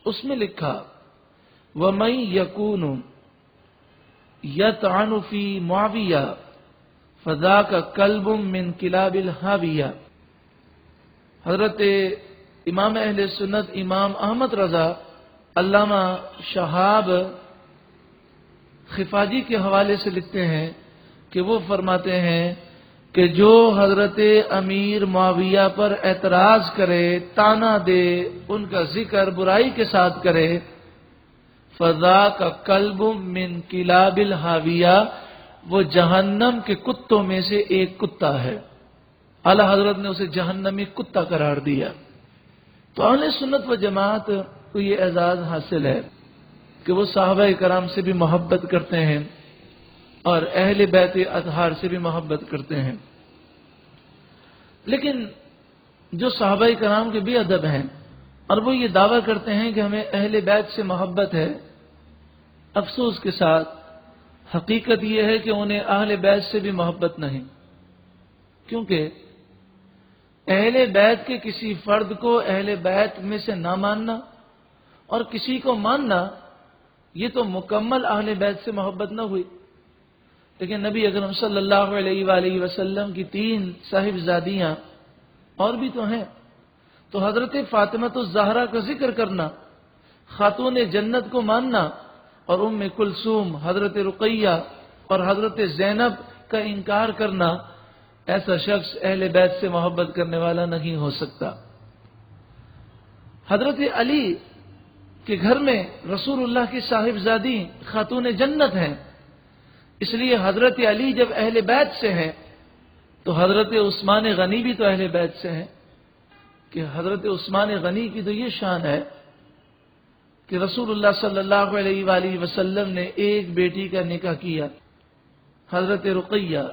اس میں لکھا، وَمَن يَكُونُ يَطْعَنُ فِي مُعَاوِيَةَ فَذَاكَ كَلْبٌ مِّن كِلَابِ الْحَاوِيَةِ۔ حضرت امام اہل سنت امام احمد رضا علامہ شہاب خفاجی کے حوالے سے لکھتے ہیں کہ وہ فرماتے ہیں کہ جو حضرت امیر معاویہ پر اعتراض کرے، تانا دے، ان کا ذکر برائی کے ساتھ کرے، فَذَاكَ كَلْبٌ مِّن كِلَابِ الْحَاوِيَةِ، وہ جہنم کے کتوں میں سے ایک کتا ہے۔ اعلی حضرت نے اسے جہنمی کتا قرار دیا۔ تو اہل سنت و جماعت کو یہ اعزاز حاصل ہے کہ وہ صحابہ کرام سے بھی محبت کرتے ہیں اور اہل بیت اطہار سے بھی محبت کرتے ہیں۔ لیکن جو صحابہ کرام کے بھی ادب ہیں، اور وہ یہ دعویٰ کرتے ہیں کہ ہمیں اہل بیت سے محبت ہے، افسوس کے ساتھ حقیقت یہ ہے کہ انہیں اہل بیت سے بھی محبت نہیں، کیونکہ اہل بیت کے کسی فرد کو اہل بیت میں سے نہ ماننا اور کسی کو ماننا، یہ تو مکمل اہل بیت سے محبت نہ ہوئی۔ لیکن نبی اکرم صلی اللہ علیہ وآلہ وسلم کی 3 صاحبزادیاں اور بھی تو ہیں، تو حضرت فاطمہ الزہرا کا ذکر کرنا، خاتون جنت کو ماننا، اور ام کلثوم، حضرت رقیہ اور حضرت زینب کا انکار کرنا، ایسا شخص اہل بیت سے محبت کرنے والا نہیں ہو سکتا۔ حضرت علی کے گھر میں رسول اللہ کی صاحبزادی خاتون جنت ہیں، اس لیے حضرت علی جب اہل بیت سے ہیں تو حضرت عثمان غنی بھی تو اہل بیت سے ہیں، کہ حضرت عثمان غنی کی تو یہ شان ہے کہ رسول اللہ صلی اللہ علیہ وآلہ وسلم نے ایک بیٹی کا نکاح کیا، حضرت رقیہ،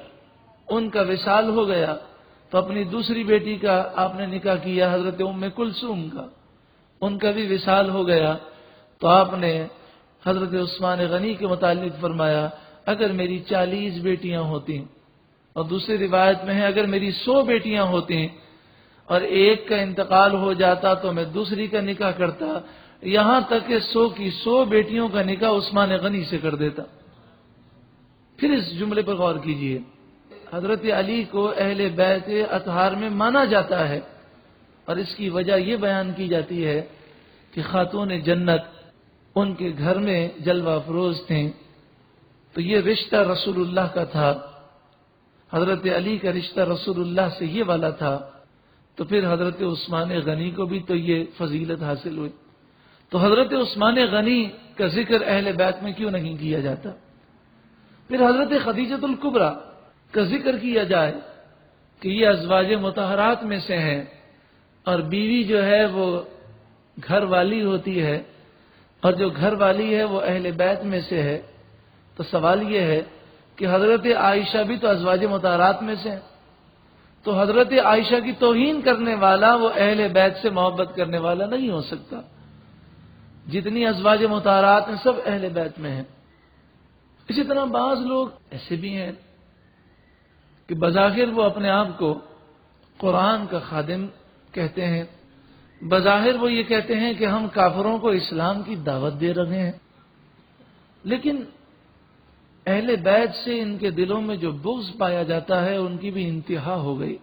ان کا وصال ہو گیا تو اپنی دوسری بیٹی کا آپ نے نکاح کیا، حضرت ام کلثوم کا، ان کا بھی وصال ہو گیا تو آپ نے حضرت عثمان غنی کے متعلق فرمایا اگر میری 40 بیٹیاں ہوتی، اور دوسری روایت میں ہے اگر میری 100 بیٹیاں ہوتی اور ایک کا انتقال ہو جاتا تو میں دوسری کا نکاح کرتا، یہاں تک کہ 100 کی 100 بیٹیوں کا نکاح عثمان غنی سے کر دیتا۔ پھر اس جملے پر غور کیجئے، حضرت علی کو اہل بیت اطہار میں مانا جاتا ہے، اور اس کی وجہ یہ بیان کی جاتی ہے کہ خاتون جنت ان کے گھر میں جلوہ افروز تھیں، تو یہ رشتہ رسول اللہ کا تھا، حضرت علی کا رشتہ رسول اللہ سے یہ والا تھا، تو پھر حضرت عثمان غنی کو بھی تو یہ فضیلت حاصل ہوئی، تو حضرت عثمان غنی کا ذکر اہل بیت میں کیوں نہیں کیا جاتا؟ پھر حضرت خدیجۃ الکبریٰ کا ذکر کیا جائے کہ یہ ازواج مطہرات میں سے ہیں، اور بیوی جو ہے وہ گھر والی ہوتی ہے، اور جو گھر والی ہے وہ اہل بیت میں سے ہے، تو سوال یہ ہے کہ حضرت عائشہ بھی تو ازواج مطہرات میں سے ہیں، تو حضرت عائشہ کی توہین کرنے والا وہ اہل بیت سے محبت کرنے والا نہیں ہو سکتا۔ جتنی ازواج مطہرات ہیں سب اہل بیت میں ہیں۔ اسی طرح بعض لوگ ایسے بھی ہیں کہ بظاہر وہ اپنے آپ کو قرآن کا خادم کہتے ہیں، بظاہر وہ یہ کہتے ہیں کہ ہم کافروں کو اسلام کی دعوت دے رہے ہیں، لیکن اہل بیت سے ان کے دلوں میں جو بغض پایا جاتا ہے ان کی بھی انتہا ہو گئی،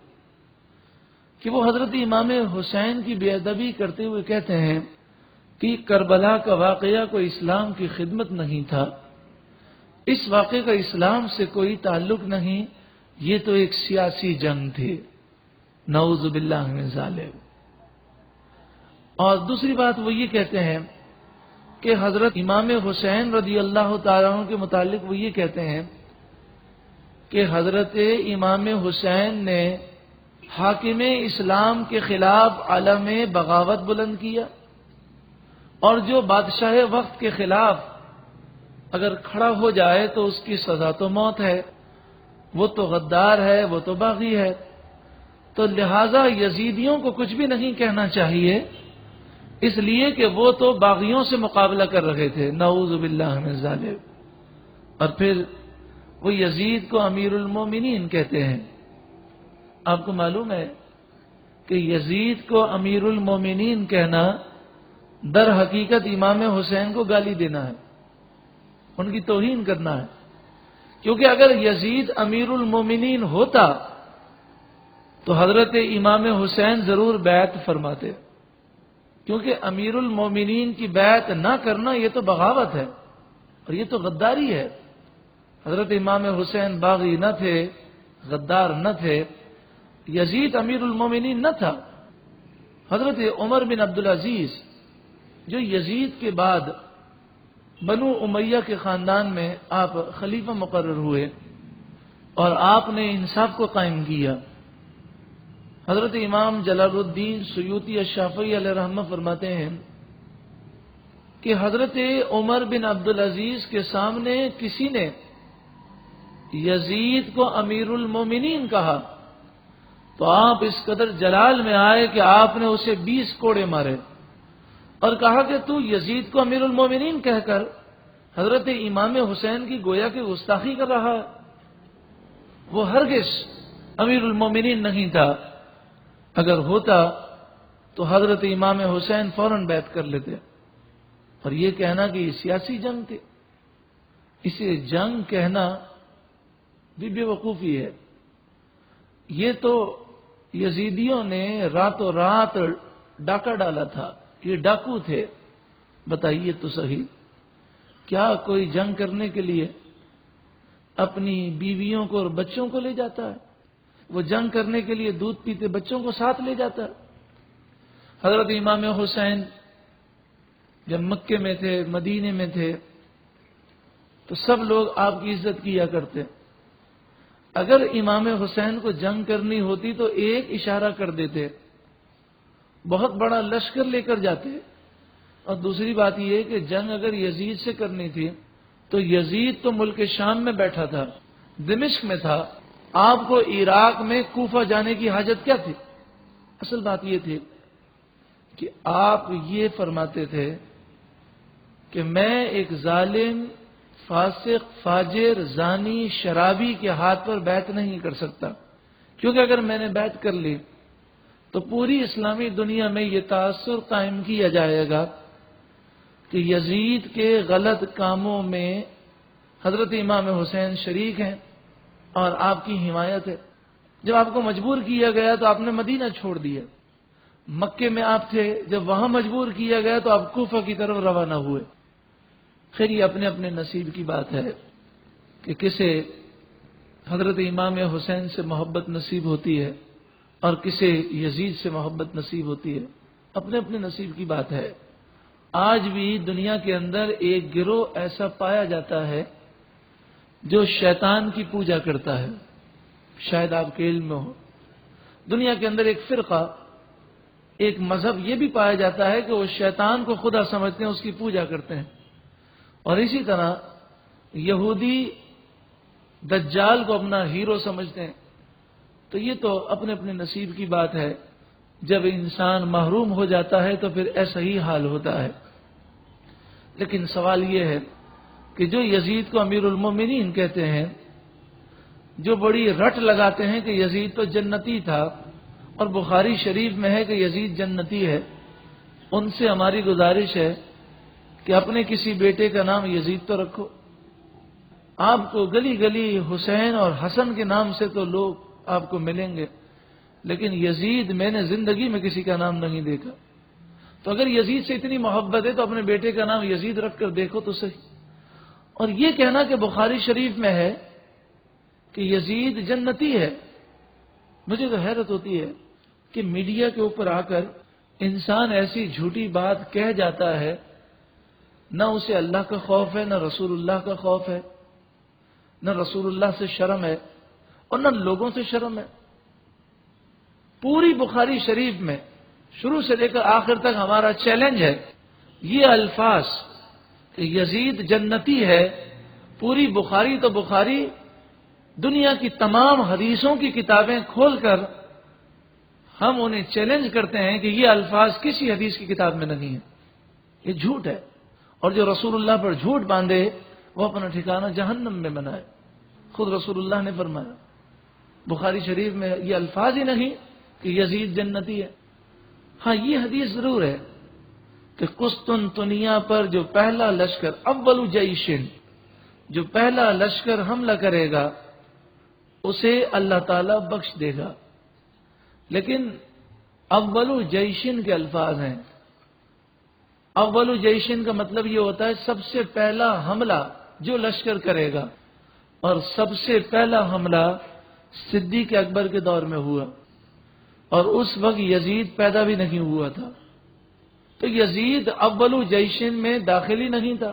کہ وہ حضرت امام حسین کی بے ادبی کرتے ہوئے کہتے ہیں کہ کربلا کا واقعہ کوئی اسلام کی خدمت نہیں تھا، اس واقعے کا اسلام سے کوئی تعلق نہیں، یہ تو ایک سیاسی جنگ تھی، نعوذ باللہ من ذالک۔ اور دوسری بات وہ یہ کہتے ہیں کہ حضرت امام حسین رضی اللہ تعالیٰ عنہ کے متعلق وہ یہ کہتے ہیں کہ حضرت امام حسین نے حاکم اسلام کے خلاف علم بغاوت بلند کیا، اور جو بادشاہ وقت کے خلاف اگر کھڑا ہو جائے تو اس کی سزا تو موت ہے، وہ تو غدار ہے، وہ تو باغی ہے، تو لہذا یزیدیوں کو کچھ بھی نہیں کہنا چاہیے، اس لیے کہ وہ تو باغیوں سے مقابلہ کر رہے تھے، نعوذ باللہ من ذالک۔ اور پھر وہ یزید کو امیر المومنین کہتے ہیں۔ آپ کو معلوم ہے کہ یزید کو امیر المومنین کہنا در حقیقت امام حسین کو گالی دینا ہے، ان کی توہین کرنا ہے، کیونکہ اگر یزید امیر المومنین ہوتا تو حضرت امام حسین ضرور بیعت فرماتے، کیونکہ امیر المومنین کی بیعت نہ کرنا یہ تو بغاوت ہے اور یہ تو غداری ہے۔ حضرت امام حسین باغی نہ تھے، غدار نہ تھے، یزید امیر المومنین نہ تھا۔ حضرت عمر بن عبدالعزیز جو یزید کے بعد بنو امیہ کے خاندان میں آپ خلیفہ مقرر ہوئے اور آپ نے انصاف کو قائم کیا، حضرت امام جلال الدین سیوطی الشافعی علیہ رحمہ فرماتے ہیں کہ حضرت عمر بن عبدالعزیز کے سامنے کسی نے یزید کو امیر المومنین کہا تو آپ اس قدر جلال میں آئے کہ آپ نے اسے 20 کوڑے مارے اور کہا کہ تو یزید کو امیر المومنین کہہ کر حضرت امام حسین کی گویا کی گستاخی کر رہا ہے۔ وہ ہرگز امیر المومنین نہیں تھا، اگر ہوتا تو حضرت امام حسین فوراً بیعت کر لیتے۔ اور یہ کہنا کہ یہ سیاسی جنگ تھی، اسے جنگ کہنا بھی بے وقوفی ہے۔ یہ تو یزیدیوں نے راتوں رات ڈاکہ ڈالا تھا، یہ ڈاکو تھے۔ بتائیے تو صحیح، کیا کوئی جنگ کرنے کے لیے اپنی بیویوں کو اور بچوں کو لے جاتا ہے؟ وہ جنگ کرنے کے لیے دودھ پیتے بچوں کو ساتھ لے جاتا ہے؟ حضرت امام حسین جب مکے میں تھے، مدینے میں تھے، تو سب لوگ آپ کی عزت کیا کرتے۔ اگر امام حسین کو جنگ کرنی ہوتی تو ایک اشارہ کر دیتے، بہت بڑا لشکر لے کر جاتے۔ اور دوسری بات یہ کہ جنگ اگر یزید سے کرنی تھی تو یزید تو ملک شام میں بیٹھا تھا، دمشق میں تھا، آپ کو عراق میں کوفہ جانے کی حاجت کیا تھی؟ اصل بات یہ تھی کہ آپ یہ فرماتے تھے کہ میں ایک ظالم، فاسق، فاجر، زانی، شرابی کے ہاتھ پر بیعت نہیں کر سکتا، کیونکہ اگر میں نے بیعت کر لی تو پوری اسلامی دنیا میں یہ تاثر قائم کیا جائے گا کہ یزید کے غلط کاموں میں حضرت امام حسین شریک ہیں اور آپ کی حمایت ہے۔ جب آپ کو مجبور کیا گیا تو آپ نے مدینہ چھوڑ دیا، مکے میں آپ تھے، جب وہاں مجبور کیا گیا تو آپ کوفہ کی طرف روانہ ہوئے۔ خیر یہ اپنے اپنے نصیب کی بات ہے کہ کسے حضرت امام حسین سے محبت نصیب ہوتی ہے اور کسے یزید سے محبت نصیب ہوتی ہے، اپنے اپنے نصیب کی بات ہے۔ آج بھی دنیا کے اندر ایک گروہ ایسا پایا جاتا ہے جو شیطان کی پوجا کرتا ہے، شاید آپ کے علم میں ہو۔ دنیا کے اندر ایک فرقہ، ایک مذہب یہ بھی پایا جاتا ہے کہ وہ شیطان کو خدا سمجھتے ہیں، اس کی پوجا کرتے ہیں۔ اور اسی طرح یہودی دجال کو اپنا ہیرو سمجھتے ہیں۔ تو یہ تو اپنے اپنے نصیب کی بات ہے، جب انسان محروم ہو جاتا ہے تو پھر ایسا ہی حال ہوتا ہے۔ لیکن سوال یہ ہے کہ جو یزید کو امیر المومنین کہتے ہیں، جو بڑی رٹ لگاتے ہیں کہ یزید تو جنتی تھا اور بخاری شریف میں ہے کہ یزید جنتی ہے، ان سے ہماری گزارش ہے کہ اپنے کسی بیٹے کا نام یزید تو رکھو۔ آپ کو گلی گلی حسین اور حسن کے نام سے تو لوگ آپ کو ملیں گے، لیکن یزید میں نے زندگی میں کسی کا نام نہیں دیکھا۔ تو اگر یزید سے اتنی محبت ہے تو اپنے بیٹے کا نام یزید رکھ کر دیکھو تو صحیح۔ اور یہ کہنا کہ بخاری شریف میں ہے کہ یزید جنتی ہے، مجھے تو حیرت ہوتی ہے کہ میڈیا کے اوپر آ کر انسان ایسی جھوٹی بات کہہ جاتا ہے، نہ اسے اللہ کا خوف ہے، نہ رسول اللہ کا خوف ہے، نہ رسول اللہ سے شرم ہے اور نہ لوگوں سے شرم ہے۔ پوری بخاری شریف میں شروع سے لے کر آخر تک ہمارا چیلنج ہے، یہ الفاظ کہ یزید جنتی ہے، پوری بخاری تو بخاری، دنیا کی تمام حدیثوں کی کتابیں کھول کر ہم انہیں چیلنج کرتے ہیں کہ یہ الفاظ کسی حدیث کی کتاب میں نہیں ہے، یہ جھوٹ ہے۔ اور جو رسول اللہ پر جھوٹ باندھے وہ اپنا ٹھکانہ جہنم میں بنائے۔ خود رسول اللہ نے فرمایا بخاری شریف میں یہ الفاظ ہی نہیں کہ یزید جنتی ہے۔ ہاں یہ حدیث ضرور ہے کہ قسطنطنیہ پر جو پہلا لشکر، اول جیشن، جو پہلا لشکر حملہ کرے گا اسے اللہ تعالی بخش دے گا، لیکن اول جیشن کے الفاظ ہیں۔ اول جیشن کا مطلب یہ ہوتا ہے سب سے پہلا حملہ جو لشکر کرے گا، اور سب سے پہلا حملہ صدیق اکبر کے دور میں ہوا، اور اس وقت یزید پیدا بھی نہیں ہوا تھا، تو یزید اول جیشن میں داخل ہی نہیں تھا،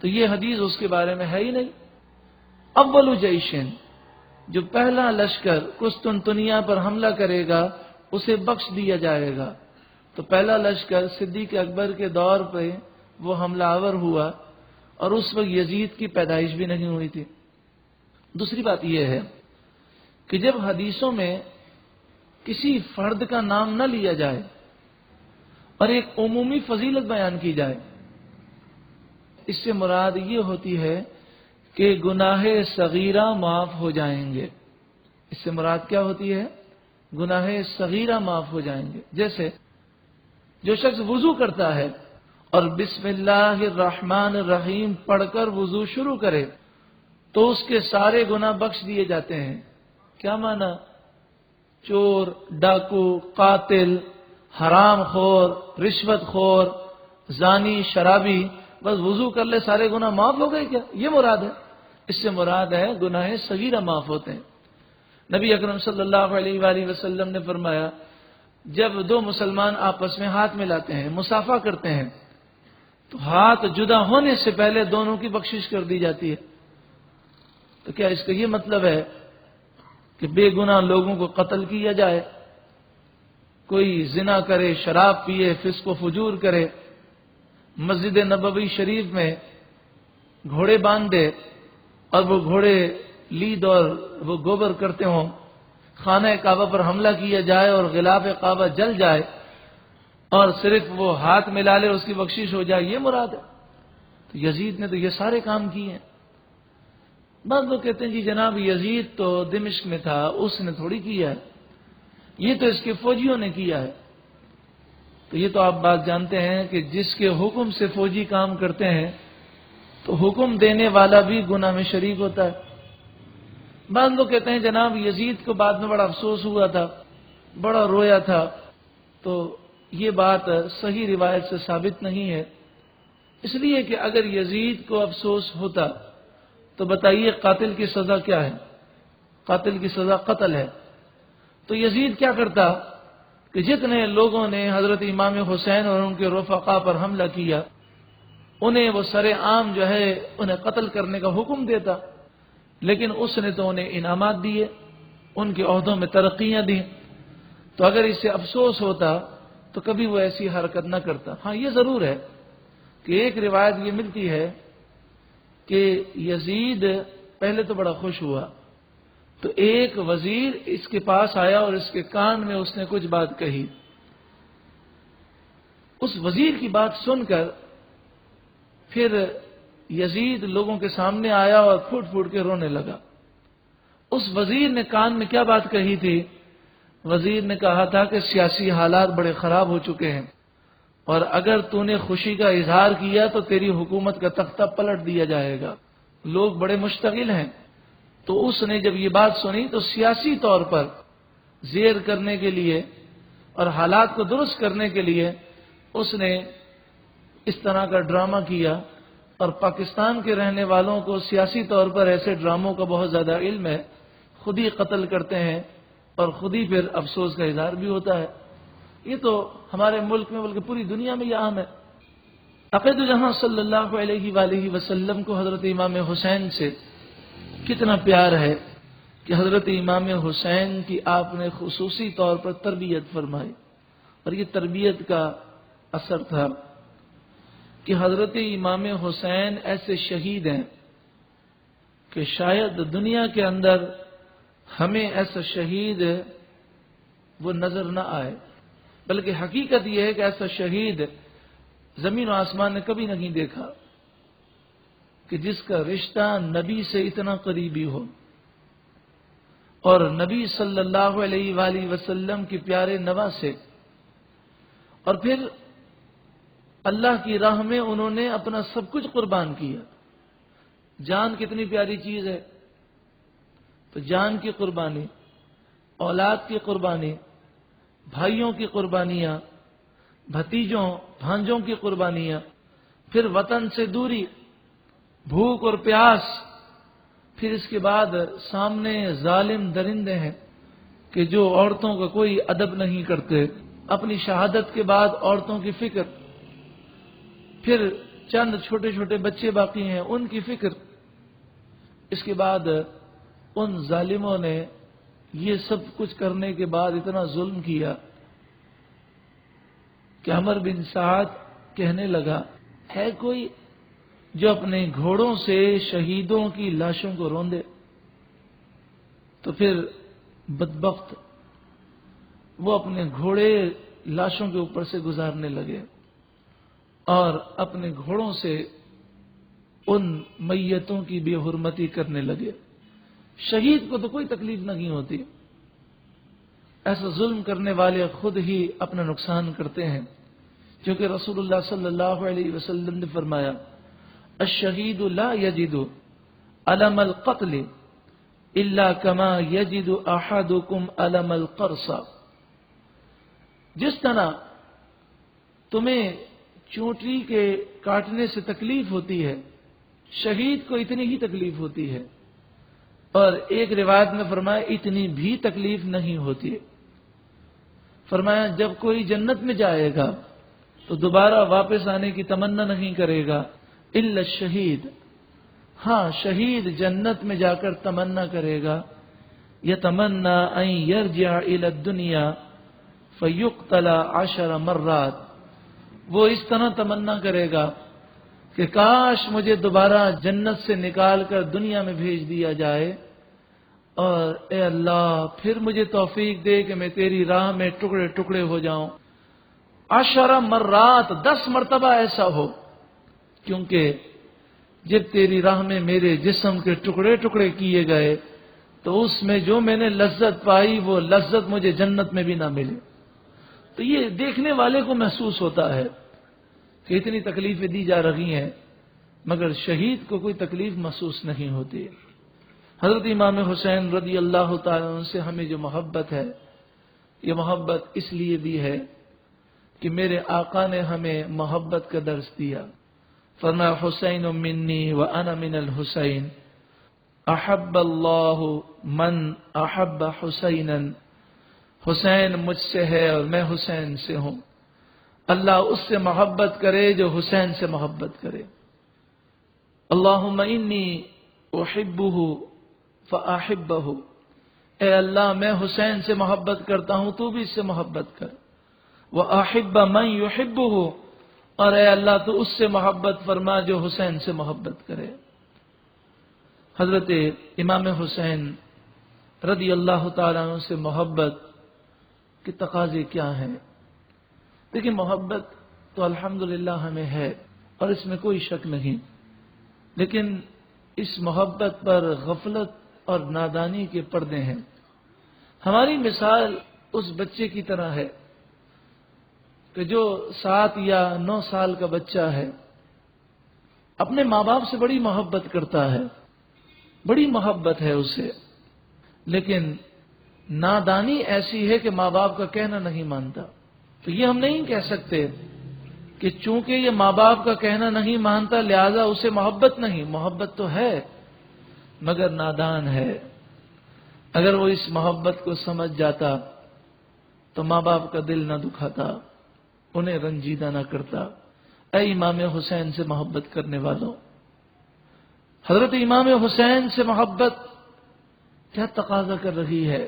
تو یہ حدیث اس کے بارے میں ہے ہی نہیں۔ اول جیشن، جو پہلا لشکر قسطنطنیہ پر حملہ کرے گا اسے بخش دیا جائے گا، تو پہلا لشکر صدیق اکبر کے دور پہ وہ حملہ آور ہوا، اور اس وقت یزید کی پیدائش بھی نہیں ہوئی تھی۔ دوسری بات یہ ہے کہ جب حدیثوں میں کسی فرد کا نام نہ لیا جائے اور ایک عمومی فضیلت بیان کی جائے۔ اس سے مراد یہ ہوتی ہے کہ گناہ صغیرہ معاف ہو جائیں گے۔ اس سے مراد کیا ہوتی ہے؟ گناہ صغیرہ معاف ہو جائیں گے۔ جیسے جو شخص وضو کرتا ہے اور بسم اللہ الرحمن الرحیم پڑھ کر وضو شروع کرے تو اس کے سارے گناہ بخش دیے جاتے ہیں۔ کیا معنی؟ چور، ڈاکو، قاتل، حرام خور، رشوت خور، زانی، شرابی، بس وضو کر لے سارے گناہ معاف ہو گئے کیا؟ یہ مراد ہے۔ اس سے مراد ہے گناہ صغیرہ معاف ہوتے ہیں۔ نبی اکرم صلی اللہ علیہ وآلہ وسلم نے فرمایا جب دو مسلمان آپس میں ہاتھ ملاتے ہیں، مصافحہ کرتے ہیں، تو ہاتھ جدا ہونے سے پہلے دونوں کی بخشش کر دی جاتی ہے۔ تو کیا اس کا یہ مطلب ہے کہ بے گناہ لوگوں کو قتل کیا جائے؟ کوئی زنا کرے، شراب پیے، فسق و فجور کرے، مسجد نبوی شریف میں گھوڑے باندھ دے اور وہ گھوڑے لید اور وہ گوبر کرتے ہوں، خانہ کعبہ پر حملہ کیا جائے اور غلاف کعبہ جل جائے اور صرف وہ ہاتھ ملا لے اس کی بخشش ہو جائے، یہ مراد ہے؟ تو یزید نے تو یہ سارے کام کیے ہیں۔ بعض لوگ کہتے ہیں جی جناب یزید تو دمشق میں تھا، اس نے تھوڑی کیا ہے، یہ تو اس کے فوجیوں نے کیا ہے۔ تو یہ تو آپ بات جانتے ہیں کہ جس کے حکم سے فوجی کام کرتے ہیں تو حکم دینے والا بھی گناہ میں شریک ہوتا ہے۔ بعض لوگ کہتے ہیں جناب یزید کو بعد میں بڑا افسوس ہوا تھا، بڑا رویا تھا، تو یہ بات صحیح روایت سے ثابت نہیں ہے، اس لیے کہ اگر یزید کو افسوس ہوتا تو بتائیے قاتل کی سزا کیا ہے؟ قاتل کی سزا قتل ہے۔ تو یزید کیا کرتا کہ جتنے لوگوں نے حضرت امام حسین اور ان کے رفقا پر حملہ کیا انہیں وہ سر عام جو ہے انہیں قتل کرنے کا حکم دیتا، لیکن اس نے تو انہیں انعامات دیے، ان کے عہدوں میں ترقیاں دی۔ تو اگر اس سے افسوس ہوتا تو کبھی وہ ایسی حرکت نہ کرتا۔ ہاں یہ ضرور ہے کہ ایک روایت یہ ملتی ہے کہ یزید پہلے تو بڑا خوش ہوا، تو ایک وزیر اس کے پاس آیا اور اس کے کان میں اس نے کچھ بات کہی۔ اس وزیر کی بات سن کر پھر یزید لوگوں کے سامنے آیا اور پھوٹ پھوٹ کے رونے لگا۔ اس وزیر نے کان میں کیا بات کہی تھی؟ وزیر نے کہا تھا کہ سیاسی حالات بڑے خراب ہو چکے ہیں اور اگر تو نے خوشی کا اظہار کیا تو تیری حکومت کا تختہ پلٹ دیا جائے گا، لوگ بڑے مشتعل ہیں۔ تو اس نے جب یہ بات سنی تو سیاسی طور پر زیر کرنے کے لیے اور حالات کو درست کرنے کے لیے اس نے اس طرح کا ڈرامہ کیا، اور پاکستان کے رہنے والوں کو سیاسی طور پر ایسے ڈراموں کا بہت زیادہ علم ہے، خود ہی قتل کرتے ہیں اور خود ہی پھر افسوس کا اظہار بھی ہوتا ہے۔ یہ تو ہمارے ملک میں بلکہ پوری دنیا میں یہ عام ہے۔ عقید جہاں صلی اللہ علیہ وآلہ وسلم کو حضرت امام حسین سے کتنا پیار ہے کہ حضرت امام حسین کی آپ نے خصوصی طور پر تربیت فرمائی، اور یہ تربیت کا اثر تھا کہ حضرت امام حسین ایسے شہید ہیں کہ شاید دنیا کے اندر ہمیں ایسا شہید وہ نظر نہ آئے، بلکہ حقیقت یہ ہے کہ ایسا شہید زمین و آسمان نے کبھی نہیں دیکھا کہ جس کا رشتہ نبی سے اتنا قریبی ہو اور نبی صلی اللہ علیہ وآلہ وسلم کی پیارے نوا سے، اور پھر اللہ کی راہ میں انہوں نے اپنا سب کچھ قربان کیا۔ جان کتنی پیاری چیز ہے، تو جان کی قربانی، اولاد کی قربانی، بھائیوں کی قربانیاں، بھتیجوں بھانجوں کی قربانیاں، پھر وطن سے دوری، بھوک اور پیاس، پھر اس کے بعد سامنے ظالم درندے ہیں کہ جو عورتوں کا کوئی ادب نہیں کرتے، اپنی شہادت کے بعد عورتوں کی فکر، پھر چند چھوٹے چھوٹے بچے باقی ہیں ان کی فکر، اس کے بعد ان ظالموں نے یہ سب کچھ کرنے کے بعد اتنا ظلم کیا کہ عمر بن سعد کہنے لگا ہے کوئی جو اپنے گھوڑوں سے شہیدوں کی لاشوں کو روندے؟ تو پھر بدبخت وہ اپنے گھوڑے لاشوں کے اوپر سے گزارنے لگے اور اپنے گھوڑوں سے ان میتوں کی بے حرمتی کرنے لگے۔ شہید کو تو کوئی تکلیف نہیں ہوتی، ایسا ظلم کرنے والے خود ہی اپنا نقصان کرتے ہیں، کیونکہ رسول اللہ صلی اللہ علیہ وسلم نے فرمایا الشہید لا یجد علم القتل الا کما یجد احدکم علم القرص۔ جس طرح تمہیں چونٹی کے کاٹنے سے تکلیف ہوتی ہے، شہید کو اتنی ہی تکلیف ہوتی ہے، اور ایک روایت میں فرمایا اتنی بھی تکلیف نہیں ہوتی۔ فرمایا جب کوئی جنت میں جائے گا تو دوبارہ واپس آنے کی تمنا نہیں کرے گا الا الشہید، ہاں شہید جنت میں جا کر تمنا کرے گا یتمنا ان یرجع الی الدنیا فیقتل 10 مرات، وہ اس طرح تمنا کرے گا کہ کاش مجھے دوبارہ جنت سے نکال کر دنیا میں بھیج دیا جائے، اور اے اللہ پھر مجھے توفیق دے کہ میں تیری راہ میں ٹکڑے ٹکڑے ہو جاؤں۔ 10 مرات، 10 مرتبہ ایسا ہو، کیونکہ جب تیری راہ میں میرے جسم کے ٹکڑے ٹکڑے کیے گئے تو اس میں جو میں نے لذت پائی وہ لذت مجھے جنت میں بھی نہ ملے۔ تو یہ دیکھنے والے کو محسوس ہوتا ہے کہ اتنی تکلیفیں دی جا رہی ہیں، مگر شہید کو کوئی تکلیف محسوس نہیں ہوتی۔ حضرت امام حسین رضی اللہ تعالیٰ عنہ سے ہمیں جو محبت ہے، یہ محبت اس لیے بھی ہے کہ میرے آقا نے ہمیں محبت کا درس دیا۔ فرمایا حسین منی وانا من الحسین، احب اللہ من احب حسینا، حسین مجھ سے ہے اور میں حسین سے ہوں، اللہ اس سے محبت کرے جو حسین سے محبت کرے۔ اللہم انی احبہ فاحبہ، اے اللہ میں حسین سے محبت کرتا ہوں تو بھی اس سے محبت کر، واحب من یحبہ، اور اے اللہ تو اس سے محبت فرما جو حسین سے محبت کرے۔ حضرت امام حسین رضی اللہ تعالیٰ عنہ سے محبت کے تقاضے کیا ہیں؟ دیکھیں محبت تو الحمدللہ ہمیں ہے اور اس میں کوئی شک نہیں، لیکن اس محبت پر غفلت اور نادانی کے پردے ہیں۔ ہماری مثال اس بچے کی طرح ہے کہ جو 7 یا 9 سال کا بچہ ہے، اپنے ماں باپ سے بڑی محبت کرتا ہے، بڑی محبت ہے اسے، لیکن نادانی ایسی ہے کہ ماں باپ کا کہنا نہیں مانتا۔ تو یہ ہم نہیں کہہ سکتے کہ چونکہ یہ ماں باپ کا کہنا نہیں مانتا لہذا اسے محبت نہیں، محبت تو ہے مگر نادان ہے۔ اگر وہ اس محبت کو سمجھ جاتا تو ماں باپ کا دل نہ دکھاتا، انہیں رنجیدہ نہ کرتا۔ اے امام حسین سے محبت کرنے والوں، حضرت امام حسین سے محبت کیا تقاضا کر رہی ہے؟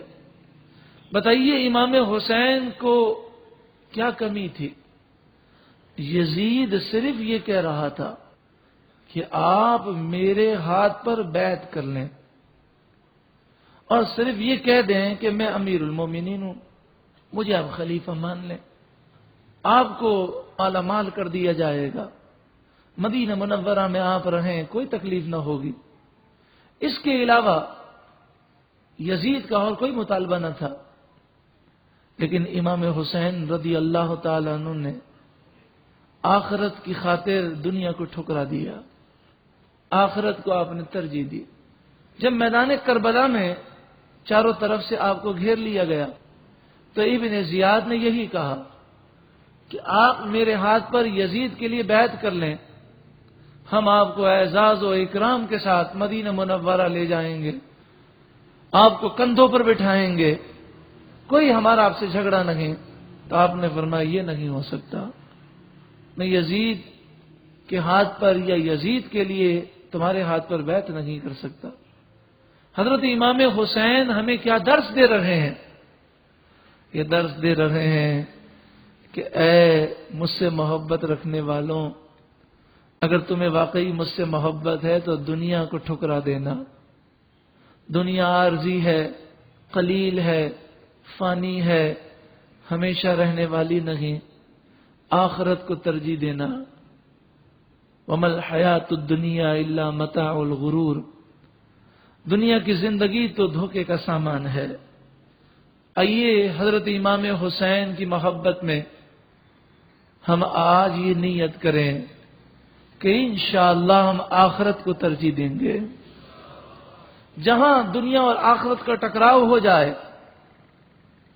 بتائیے امام حسین کو کیا کمی تھی؟ یزید صرف یہ کہہ رہا تھا کہ آپ میرے ہاتھ پر بیعت کر لیں اور صرف یہ کہہ دیں کہ میں امیر المومنین ہوں، مجھے آپ خلیفہ مان لیں، آپ کو مالا مال کر دیا جائے گا، مدینہ منورہ میں آپ رہیں، کوئی تکلیف نہ ہوگی۔ اس کے علاوہ یزید کا اور کوئی مطالبہ نہ تھا، لیکن امام حسین رضی اللہ تعالی عنہ نے آخرت کی خاطر دنیا کو ٹھکرا دیا، آخرت کو آپ نے ترجیح دی۔ جب میدان کربلا میں چاروں طرف سے آپ کو گھیر لیا گیا تو ابن زیاد نے یہی کہا کہ آپ میرے ہاتھ پر یزید کے لیے بیعت کر لیں، ہم آپ کو اعزاز و اکرام کے ساتھ مدینہ منورہ لے جائیں گے، آپ کو کندھوں پر بٹھائیں گے، کوئی ہمارا آپ سے جھگڑا نہیں۔ تو آپ نے فرمایا یہ نہیں ہو سکتا، میں یزید کے ہاتھ پر یا یزید کے لیے تمہارے ہاتھ پر بیعت نہیں کر سکتا۔ حضرت امام حسین ہمیں کیا درس دے رہے ہیں؟ یہ درس دے رہے ہیں کہ اے مجھ سے محبت رکھنے والوں، اگر تمہیں واقعی مجھ سے محبت ہے تو دنیا کو ٹھکرا دینا۔ دنیا عارضی ہے، قلیل ہے، فانی ہے، ہمیشہ رہنے والی نہیں، آخرت کو ترجیح دینا۔ وَمَا الْحَيَاةُ الدُّنْيَا إِلَّا مَتَاعُ الْغُرُورِ، دنیا کی زندگی تو دھوکے کا سامان ہے۔ آئیے حضرت امام حسین کی محبت میں ہم آج یہ نیت کریں کہ انشاءاللہ ہم آخرت کو ترجیح دیں گے۔ جہاں دنیا اور آخرت کا ٹکراؤ ہو جائے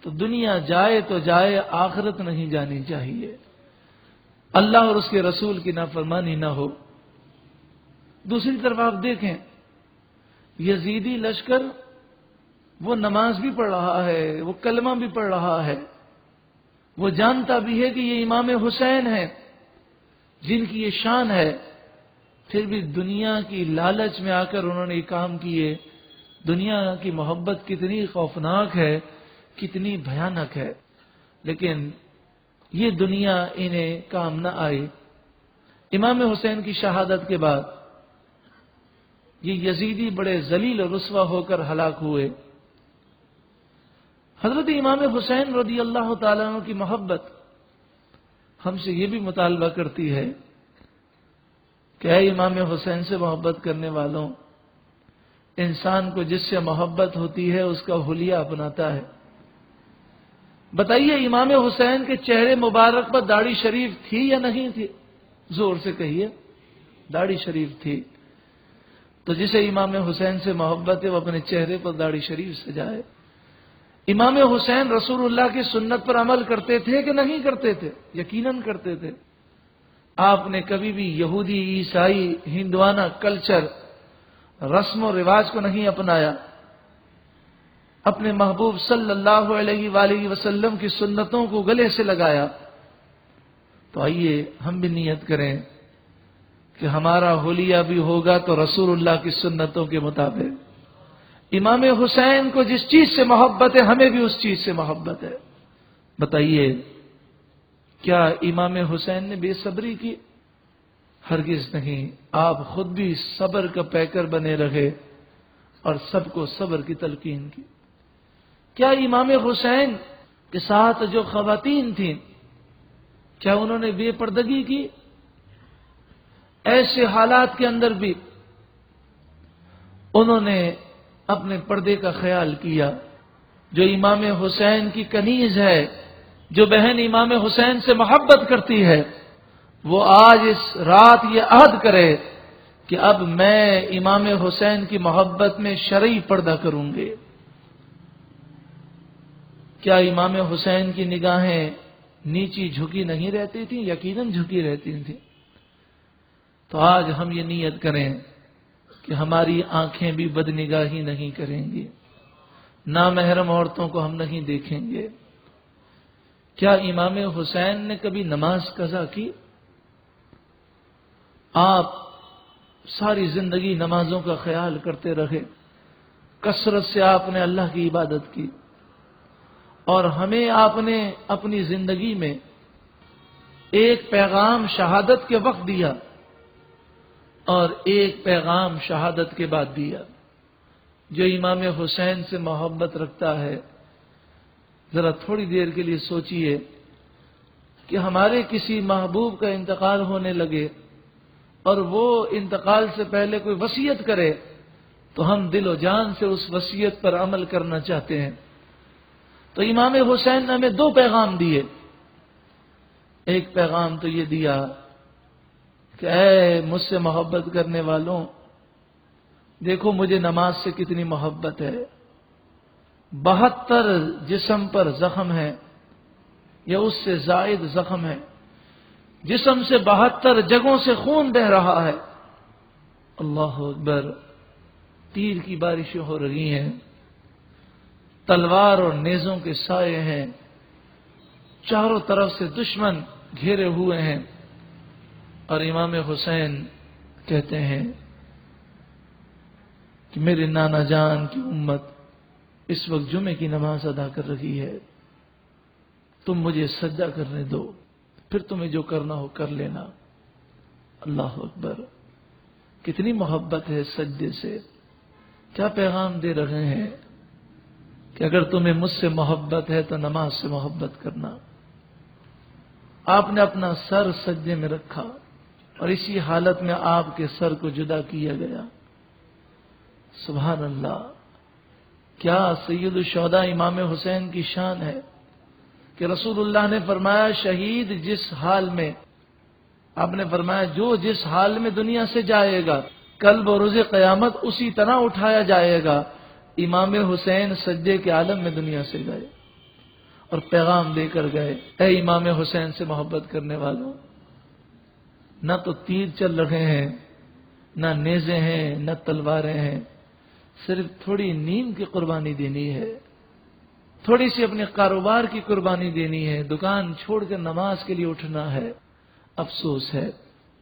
تو دنیا جائے تو جائے، آخرت نہیں جانی چاہیے، اللہ اور اس کے رسول کی نافرمانی نہ ہو۔ دوسری طرف آپ دیکھیں، یزیدی لشکر وہ نماز بھی پڑھ رہا ہے، وہ کلمہ بھی پڑھ رہا ہے، وہ جانتا بھی ہے کہ یہ امام حسین ہے جن کی یہ شان ہے، پھر بھی دنیا کی لالچ میں آ کر انہوں نے یہ کام کیے۔ دنیا کی محبت کتنی خوفناک ہے، کتنی بھیانک ہے، لیکن یہ دنیا انہیں کام نہ آئی۔ امام حسین کی شہادت کے بعد یہ یزیدی بڑے ذلیل و رسوا ہو کر ہلاک ہوئے۔ حضرت امام حسین رضی اللہ تعالیٰ عنہ کی محبت ہم سے یہ بھی مطالبہ کرتی ہے کہ اے امام حسین سے محبت کرنے والوں، انسان کو جس سے محبت ہوتی ہے اس کا حلیہ اپناتا ہے۔ بتائیے امام حسین کے چہرے مبارک پر داڑھی شریف تھی یا نہیں تھی؟ زور سے کہیے، داڑھی شریف تھی۔ تو جسے امام حسین سے محبت ہے وہ اپنے چہرے پر داڑھی شریف سجائے۔ امام حسین رسول اللہ کی سنت پر عمل کرتے تھے کہ نہیں کرتے تھے؟ یقیناً کرتے تھے۔ آپ نے کبھی بھی یہودی، عیسائی، ہندوانہ کلچر، رسم و رواج کو نہیں اپنایا، اپنے محبوب صلی اللہ علیہ وآلہ وسلم کی سنتوں کو گلے سے لگایا۔ تو آئیے ہم بھی نیت کریں کہ ہمارا حلیہ بھی ہوگا تو رسول اللہ کی سنتوں کے مطابق۔ امام حسین کو جس چیز سے محبت ہے ہمیں بھی اس چیز سے محبت ہے۔ بتائیے کیا امام حسین نے بے صبری کی؟ ہرگز نہیں، آپ خود بھی صبر کا پیکر بنے رہے اور سب کو صبر کی تلقین کی۔ کیا امام حسین کے ساتھ جو خواتین تھیں کیا انہوں نے بے پردگی کی؟ ایسے حالات کے اندر بھی انہوں نے اپنے پردے کا خیال کیا۔ جو امام حسین کی کنیز ہے، جو بہن امام حسین سے محبت کرتی ہے، وہ آج اس رات یہ عہد کرے کہ اب میں امام حسین کی محبت میں شرعی پردہ کروں گے۔ کیا امام حسین کی نگاہیں نیچی جھکی نہیں رہتی تھیں؟ یقیناً جھکی رہتی تھیں۔ تو آج ہم یہ نیت کریں کہ ہماری آنکھیں بھی بدنگاہی نہیں کریں گی، نامحرم عورتوں کو ہم نہیں دیکھیں گے۔ کیا امام حسین نے کبھی نماز قضا کی؟ آپ ساری زندگی نمازوں کا خیال کرتے رہے، کثرت سے آپ نے اللہ کی عبادت کی، اور ہمیں آپ نے اپنی زندگی میں ایک پیغام شہادت کے وقت دیا اور ایک پیغام شہادت کے بعد دیا۔ جو امام حسین سے محبت رکھتا ہے، ذرا تھوڑی دیر کے لیے سوچئے کہ ہمارے کسی محبوب کا انتقال ہونے لگے اور وہ انتقال سے پہلے کوئی وصیت کرے تو ہم دل و جان سے اس وصیت پر عمل کرنا چاہتے ہیں۔ تو امام حسین نے ہمیں دو پیغام دیے۔ ایک پیغام تو یہ دیا کہ اے مجھ سے محبت کرنے والوں، دیکھو مجھے نماز سے کتنی محبت ہے۔ 72 جسم پر زخم ہے یا اس سے زائد زخم ہے، جسم سے 72 جگہوں سے خون بہ رہا ہے۔ اللہ اکبر، تیر کی بارشیں ہو رہی ہیں، تلوار اور نیزوں کے سائے ہیں، چاروں طرف سے دشمن گھیرے ہوئے ہیں، اور امام حسین کہتے ہیں کہ میرے نانا جان کی امت اس وقت جمعے کی نماز ادا کر رہی ہے، تم مجھے سجدہ کرنے دو، پھر تمہیں جو کرنا ہو کر لینا۔ اللہ اکبر، کتنی محبت ہے سجدے سے۔ کیا پیغام دے رہے ہیں کہ اگر تمہیں مجھ سے محبت ہے تو نماز سے محبت کرنا۔ آپ نے اپنا سر سجدے میں رکھا اور اسی حالت میں آپ کے سر کو جدا کیا گیا۔ سبحان اللہ، کیا سید الشہداء امام حسین کی شان ہے کہ رسول اللہ نے فرمایا شہید جس حال میں، آپ نے فرمایا جو جس حال میں دنیا سے جائے گا کل بروز قیامت اسی طرح اٹھایا جائے گا۔ امام حسین سجدے کے عالم میں دنیا سے گئے اور پیغام دے کر گئے، اے امام حسین سے محبت کرنے والوں، نہ تو تیر چل رہے ہیں، نہ نیزے ہیں، نہ تلواریں ہیں، صرف تھوڑی نیند کی قربانی دینی ہے، تھوڑی سی اپنے کاروبار کی قربانی دینی ہے، دکان چھوڑ کر نماز کے لیے اٹھنا ہے۔ افسوس ہے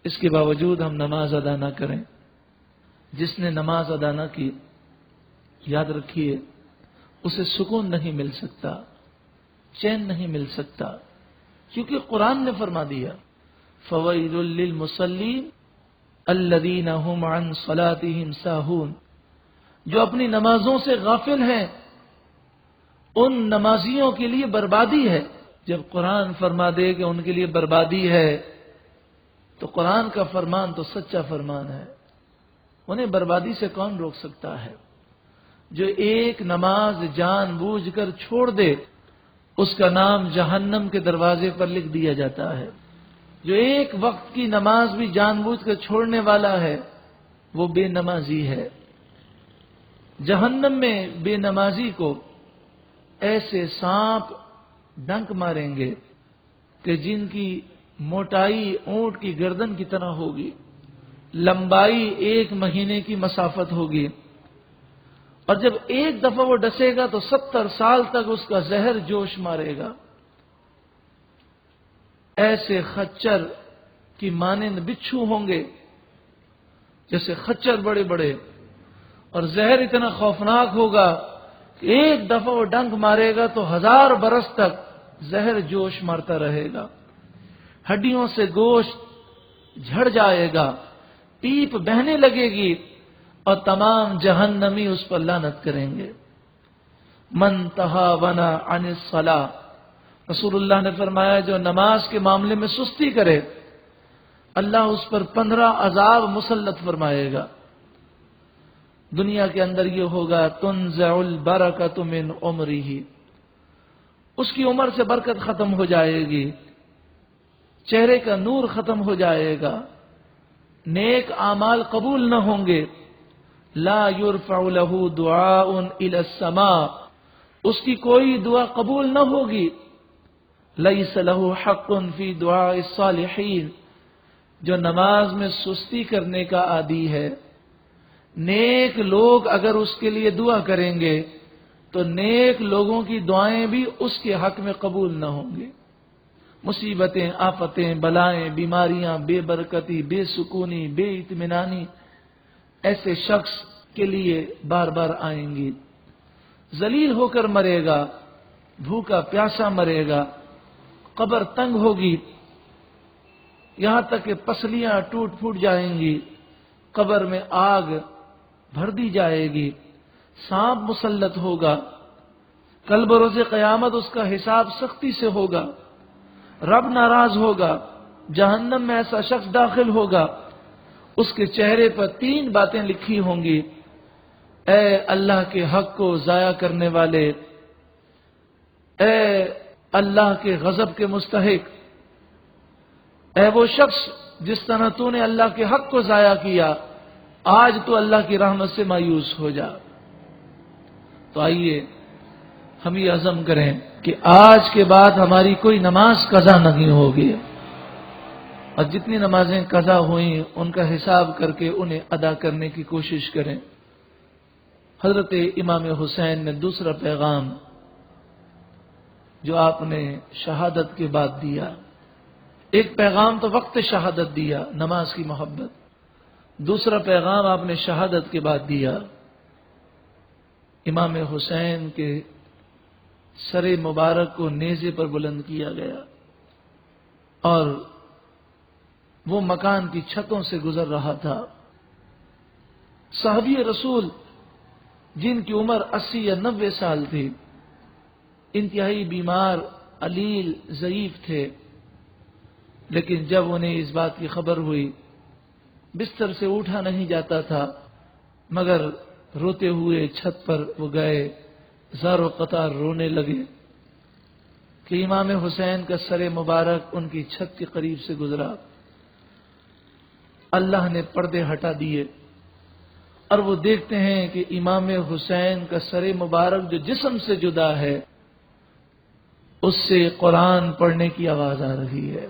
اس کے باوجود ہم نماز ادا نہ کریں۔ جس نے نماز ادا نہ کی، یاد رکھیے اسے سکون نہیں مل سکتا، چین نہیں مل سکتا، کیونکہ قرآن نے فرما دیا فَوَيْلٌ لِّلْمُصَلِّينَ الَّذِينَ هُمْ عَنْ صَلَاتِهِمْ سَاهُونَ، جو اپنی نمازوں سے غافل ہیں ان نمازیوں کے لیے بربادی ہے۔ جب قرآن فرما دے کہ ان کے لیے بربادی ہے تو قرآن کا فرمان تو سچا فرمان ہے، انہیں بربادی سے کون روک سکتا ہے؟ جو ایک نماز جان بوجھ کر چھوڑ دے اس کا نام جہنم کے دروازے پر لکھ دیا جاتا ہے۔ جو ایک وقت کی نماز بھی جان بوجھ کر چھوڑنے والا ہے وہ بے نمازی ہے۔ جہنم میں بے نمازی کو ایسے سانپ ڈنک ماریں گے کہ جن کی موٹائی اونٹ کی گردن کی طرح ہوگی، لمبائی 1 مہینے کی مسافت ہوگی، اور جب ایک دفعہ وہ ڈسے گا تو 70 سال تک اس کا زہر جوش مارے گا۔ ایسے خچر کی مانند بچھو ہوں گے، جیسے خچر بڑے بڑے، اور زہر اتنا خوفناک ہوگا کہ ایک دفعہ وہ ڈنک مارے گا تو 1000 برس تک زہر جوش مارتا رہے گا، ہڈیوں سے گوشت جھڑ جائے گا، پیپ بہنے لگے گی اور تمام جہنمی اس پر لعنت کریں گے۔ من تہاون عن الصلاۃ، رسول اللہ نے فرمایا جو نماز کے معاملے میں سستی کرے اللہ اس پر 15 عذاب مسلط فرمائے گا۔ دنیا کے اندر یہ ہوگا تنزع البرکۃ من عمرہ، اس کی عمر سے برکت ختم ہو جائے گی، چہرے کا نور ختم ہو جائے گا، نیک اعمال قبول نہ ہوں گے، لا يرفع له دعاء الى السماء، اس کی کوئی دعا قبول نہ ہوگی، لیس له حق فی دعاء الصالحین، جو نماز میں سستی کرنے کا عادی ہے، نیک لوگ اگر اس کے لیے دعا کریں گے تو نیک لوگوں کی دعائیں بھی اس کے حق میں قبول نہ ہوں گے۔ مصیبتیں، آفتیں، بلائیں، بیماریاں، بے برکتی، بے سکونی، بے اطمینانی ایسے شخص کے لیے بار بار آئیں گی۔ ذلیل ہو کر مرے گا، بھوکا پیاسا مرے گا، قبر تنگ ہوگی، یہاں تک کہ پسلیاں ٹوٹ پھوٹ جائیں گی، قبر میں آگ بھر دی جائے گی، سانپ مسلط ہوگا، کل بروز قیامت اس کا حساب سختی سے ہوگا، رب ناراض ہوگا، جہنم میں ایسا شخص داخل ہوگا، اس کے چہرے پر 3 باتیں لکھی ہوں گی، اے اللہ کے حق کو ضائع کرنے والے، اے اللہ کے غضب کے مستحق، اے وہ شخص جس طرح تو نے اللہ کے حق کو ضائع کیا آج تو اللہ کی رحمت سے مایوس ہو جا۔ تو آئیے ہم یہ عزم کریں کہ آج کے بعد ہماری کوئی نماز قضا نہیں ہوگی، اور جتنی نمازیں قضا ہوئیں ان کا حساب کر کے انہیں ادا کرنے کی کوشش کریں۔ حضرت امام حسین نے دوسرا پیغام جو آپ نے شہادت کے بعد دیا، ایک پیغام تو وقت شہادت دیا نماز کی محبت، دوسرا پیغام آپ نے شہادت کے بعد دیا۔ امام حسین کے سر مبارک کو نیزے پر بلند کیا گیا اور وہ مکان کی چھتوں سے گزر رہا تھا۔ صحابی رسول جن کی عمر 80 یا 90 سال تھی انتہائی بیمار، علیل، ضعیف تھے، لیکن جب انہیں اس بات کی خبر ہوئی، بستر سے اٹھا نہیں جاتا تھا، مگر روتے ہوئے چھت پر وہ گئے، زار و قطار رونے لگے کہ امام حسین کا سر مبارک ان کی چھت کے قریب سے گزرا۔ اللہ نے پردے ہٹا دیے اور وہ دیکھتے ہیں کہ امام حسین کا سر مبارک جو جسم سے جدا ہے، اس سے قرآن پڑھنے کی آواز آ رہی ہے۔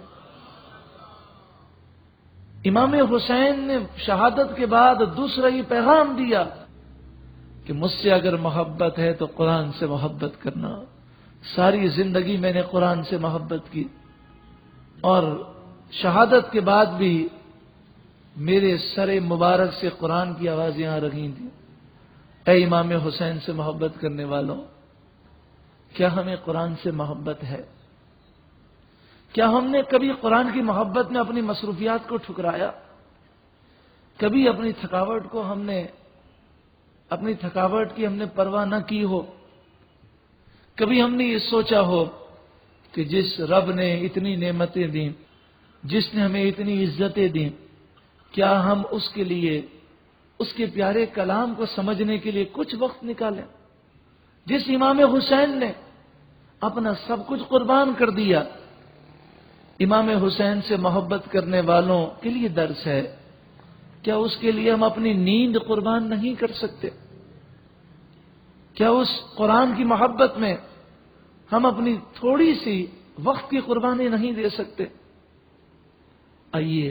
امام حسین نے شہادت کے بعد دوسرا یہ پیغام دیا کہ مجھ سے اگر محبت ہے تو قرآن سے محبت کرنا۔ ساری زندگی میں نے قرآن سے محبت کی، اور شہادت کے بعد بھی میرے سر مبارک سے قرآن کی آوازیں آ رہی تھیں۔ اے امام حسین سے محبت کرنے والوں، کیا ہمیں قرآن سے محبت ہے؟ کیا ہم نے کبھی قرآن کی محبت میں اپنی مصروفیات کو ٹھکرایا؟ کبھی اپنی تھکاوٹ کی ہم نے پرواہ نہ کی ہو؟ کبھی ہم نے یہ سوچا ہو کہ جس رب نے اتنی نعمتیں دیں، جس نے ہمیں اتنی عزتیں دیں، کیا ہم اس کے لیے، اس کے پیارے کلام کو سمجھنے کے لیے کچھ وقت نکالیں؟ جس امام حسین نے اپنا سب کچھ قربان کر دیا، امام حسین سے محبت کرنے والوں کے لیے درس ہے، کیا اس کے لیے ہم اپنی نیند قربان نہیں کر سکتے؟ کیا اس قرآن کی محبت میں ہم اپنی تھوڑی سی وقت کی قربانی نہیں دے سکتے؟ آئیے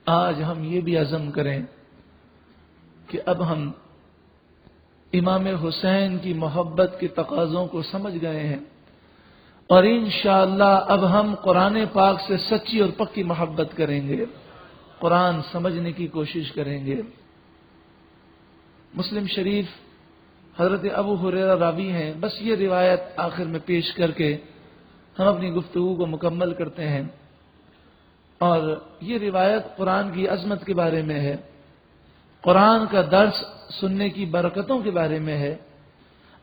آج ہم یہ بھی عزم کریں کہ اب ہم امام حسین کی محبت کے تقاضوں کو سمجھ گئے ہیں، اور انشاءاللہ اب ہم قرآن پاک سے سچی اور پکی محبت کریں گے، قرآن سمجھنے کی کوشش کریں گے۔ مسلم شریف حضرت ابو ہریرہ راوی ہیں، بس یہ روایت آخر میں پیش کر کے ہم اپنی گفتگو کو مکمل کرتے ہیں، اور یہ روایت قرآن کی عظمت کے بارے میں ہے، قرآن کا درس سننے کی برکتوں کے بارے میں ہے۔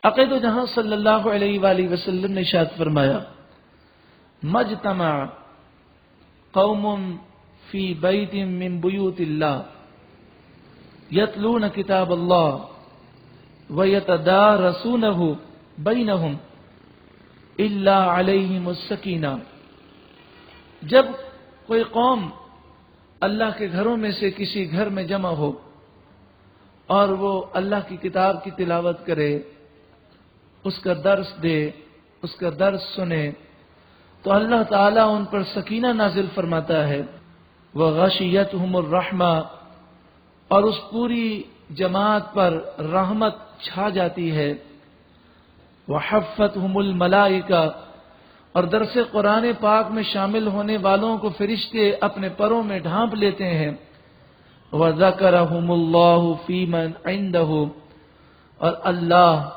عقید و جہاں صلی اللہ علیہ وآلہ وسلم نے ارشاد فرمایا، مجتمع قوم فی بیت من بیوت اللہ یتلون کتاب اللہ ویتدارسونہ بینہم الا علیہم السکینہ۔ جب کوئی قوم اللہ کے گھروں میں سے کسی گھر میں جمع ہو اور وہ اللہ کی کتاب کی تلاوت کرے، اس کا درس دے، اس کا درس سنے، تو اللہ تعالیٰ ان پر سکینہ نازل فرماتا ہے، وغشیتہم الرحمہ، اور اس پوری جماعت پر رحمت چھا جاتی ہے، وحفتہم الملائکہ، اور درس قرآن پاک میں شامل ہونے والوں کو فرشتے اپنے پروں میں ڈھانپ لیتے ہیں، وذکرہم اللہ فی من عندہ، اور اللہ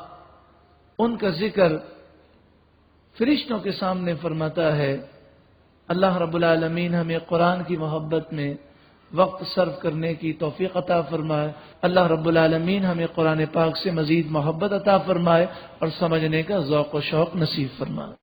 ان کا ذکر فرشتوں کے سامنے فرماتا ہے۔ اللہ رب العالمین ہمیں قرآن کی محبت میں وقت صرف کرنے کی توفیق عطا فرمائے۔ اللہ رب العالمین ہمیں قرآن پاک سے مزید محبت عطا فرمائے اور سمجھنے کا ذوق و شوق نصیب فرمائے۔